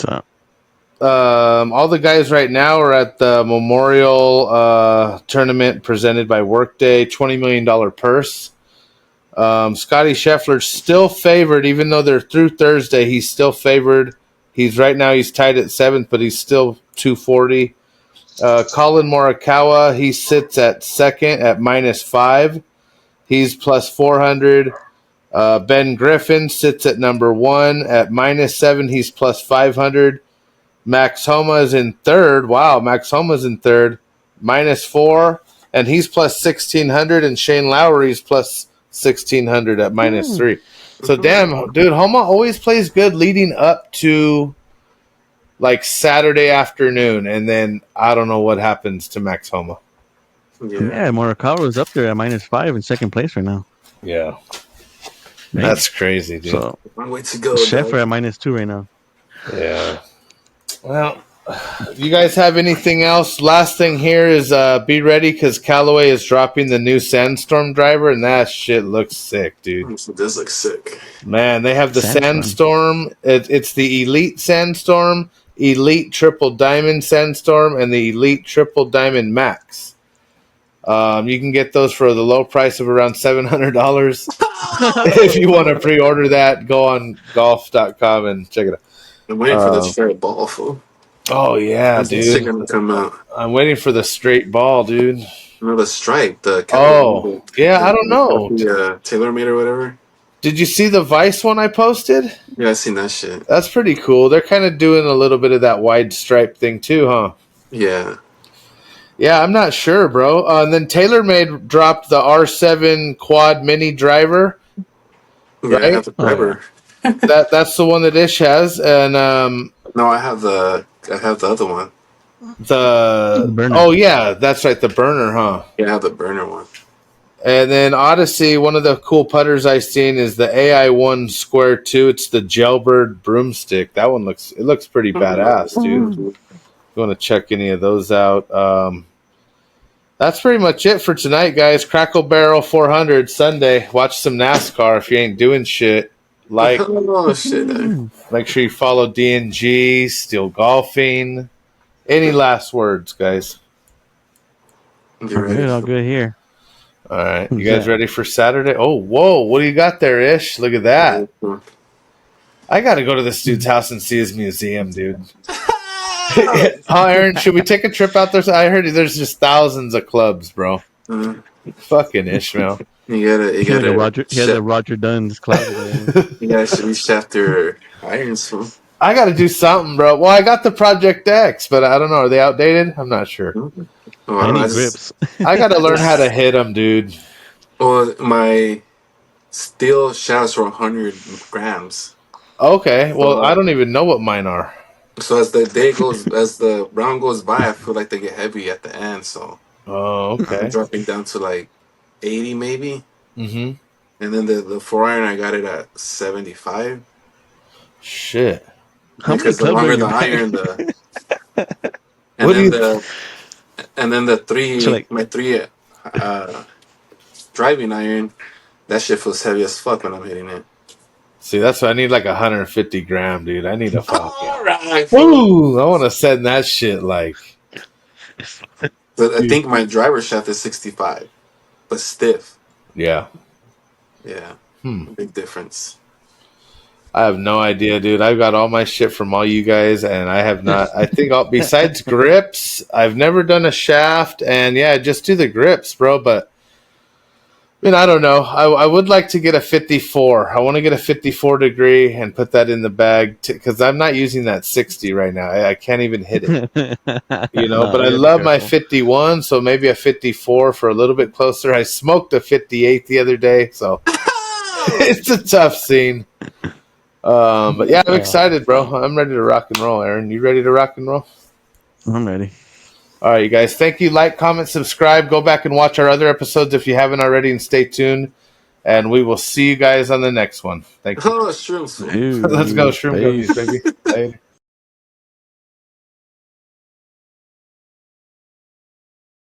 Speaker 1: all the guys right now are at the Memorial tournament presented by Workday, $20 million purse. Scotty Scheffler's still favored, even though they're through Thursday. He's still favored. He's tied at 7th, but he's still 240. Colin Morikawa, he sits at 2nd at -5. He's plus 400. Ben Griffin sits at number 1 at -7. He's plus 500. Max Homa is in 3rd. Wow, Max Homa's in 3rd, -4, and he's plus 1,600. And Shane Lowry's plus 1,600 at -3. So damn, dude, Homa always plays good leading up to like Saturday afternoon, and then I don't know what happens to Max Homa.
Speaker 3: Yeah, Morikawa is up there at -5 in 2nd place right now.
Speaker 1: Yeah, that's crazy, dude.
Speaker 3: So,
Speaker 2: one way to go.
Speaker 3: Scheffler at -2 right now.
Speaker 1: Yeah. Well, you guys have anything else? Last thing here is be ready because Callaway is dropping the new Sandstorm driver, and that shit looks sick, dude.
Speaker 2: It does look sick.
Speaker 1: Man, they have the Sandstorm. It's the Elite Sandstorm, Elite Triple Diamond Sandstorm, and the Elite Triple Diamond Max. You can get those for the low price of around $700. If you want to pre-order that, go on golf.com and check it out.
Speaker 2: I'm waiting for the straight ball, fool.
Speaker 1: Oh, yeah,
Speaker 2: When's
Speaker 1: dude.
Speaker 2: this gonna come out?
Speaker 1: I'm waiting for the straight ball, dude.
Speaker 2: No, the stripe.
Speaker 1: I don't know.
Speaker 2: The TaylorMade or whatever.
Speaker 1: Did you see the Vice one I posted?
Speaker 2: Yeah, I seen that shit.
Speaker 1: That's pretty cool. They're kind of doing a little bit of that wide stripe thing too, huh?
Speaker 2: Yeah.
Speaker 1: Yeah, I'm not sure, bro. And then TaylorMade dropped the R7 Quad Mini driver.
Speaker 2: Yeah,
Speaker 1: right?
Speaker 2: I have the driver.
Speaker 1: That's the one that Ish has, and
Speaker 2: no, I have the other one.
Speaker 1: The burner. Oh yeah, that's right, the burner, huh?
Speaker 2: Yeah, I have the burner one.
Speaker 1: And then Odyssey, one of the cool putters I've seen is the AI1 Square 2. It's the Jailbird broomstick. That one looks pretty badass, dude. You want to check any of those out? That's pretty much it for tonight, guys. Crackle Barrel 400 Sunday. Watch some NASCAR if you ain't doing shit. Like,
Speaker 2: oh shit!
Speaker 1: Make sure you follow DNG, Still Golfing. Any last words, guys?
Speaker 3: All good here.
Speaker 1: All right, you guys ready for Saturday? Oh, whoa! What do you got there, Ish? Look at that. I got to go to this dude's house and see his museum, dude. Oh, Aaron, should we take a trip out there? I heard there's just thousands of clubs, bro. Fucking Ishmael.
Speaker 2: You gotta
Speaker 3: Roger Dunn's closet.
Speaker 2: You gotta reach after irons.
Speaker 1: I gotta do something, bro. Well, I got the Project X, but I don't know. Are they outdated? I'm not sure.
Speaker 3: I need grips.
Speaker 1: I gotta learn how to hit them, dude.
Speaker 2: Well, my steel shafts are 100 grams.
Speaker 1: Okay. Well, I don't even know what mine are.
Speaker 2: So as the round goes by, I feel like they get heavy at the end. So.
Speaker 1: Oh, okay.
Speaker 2: I'm dropping down to like 80 maybe.
Speaker 1: Mm-hmm.
Speaker 2: And then the 4-iron, I got it at 75.
Speaker 1: Shit.
Speaker 2: Because the longer the iron, and then the three, my 3 driving iron, that shit feels heavy as fuck when I'm hitting it.
Speaker 1: See, that's why I need like 150 gram, dude. I need a fucking.
Speaker 2: All right.
Speaker 1: Ooh, I want to send that shit like.
Speaker 2: So I think my driver shaft is 65, but stiff.
Speaker 1: Yeah.
Speaker 2: Yeah. Big difference.
Speaker 1: I have no idea, dude. I've got all my shit from all you guys, and I have not. I think besides grips, I've never done a shaft, and yeah, just do the grips, bro. But I mean, I don't know. I would like to get a 54. I want to get a 54 degree and put that in the bag because I'm not using that 60 right now. I can't even hit it, But I love my 51, so maybe a 54 for a little bit closer. I smoked a 58 the other day, so it's a tough scene. But yeah, I'm excited, bro. I'm ready to rock and roll. Aaron, you ready to rock and roll?
Speaker 3: I'm ready.
Speaker 1: All right, you guys. Thank you. Like, comment, subscribe. Go back and watch our other episodes if you haven't already, and stay tuned. And we will see you guys on the next one. Thank you.
Speaker 2: Oh, shrooms.
Speaker 1: Let's go, shroom cookies, baby. Later.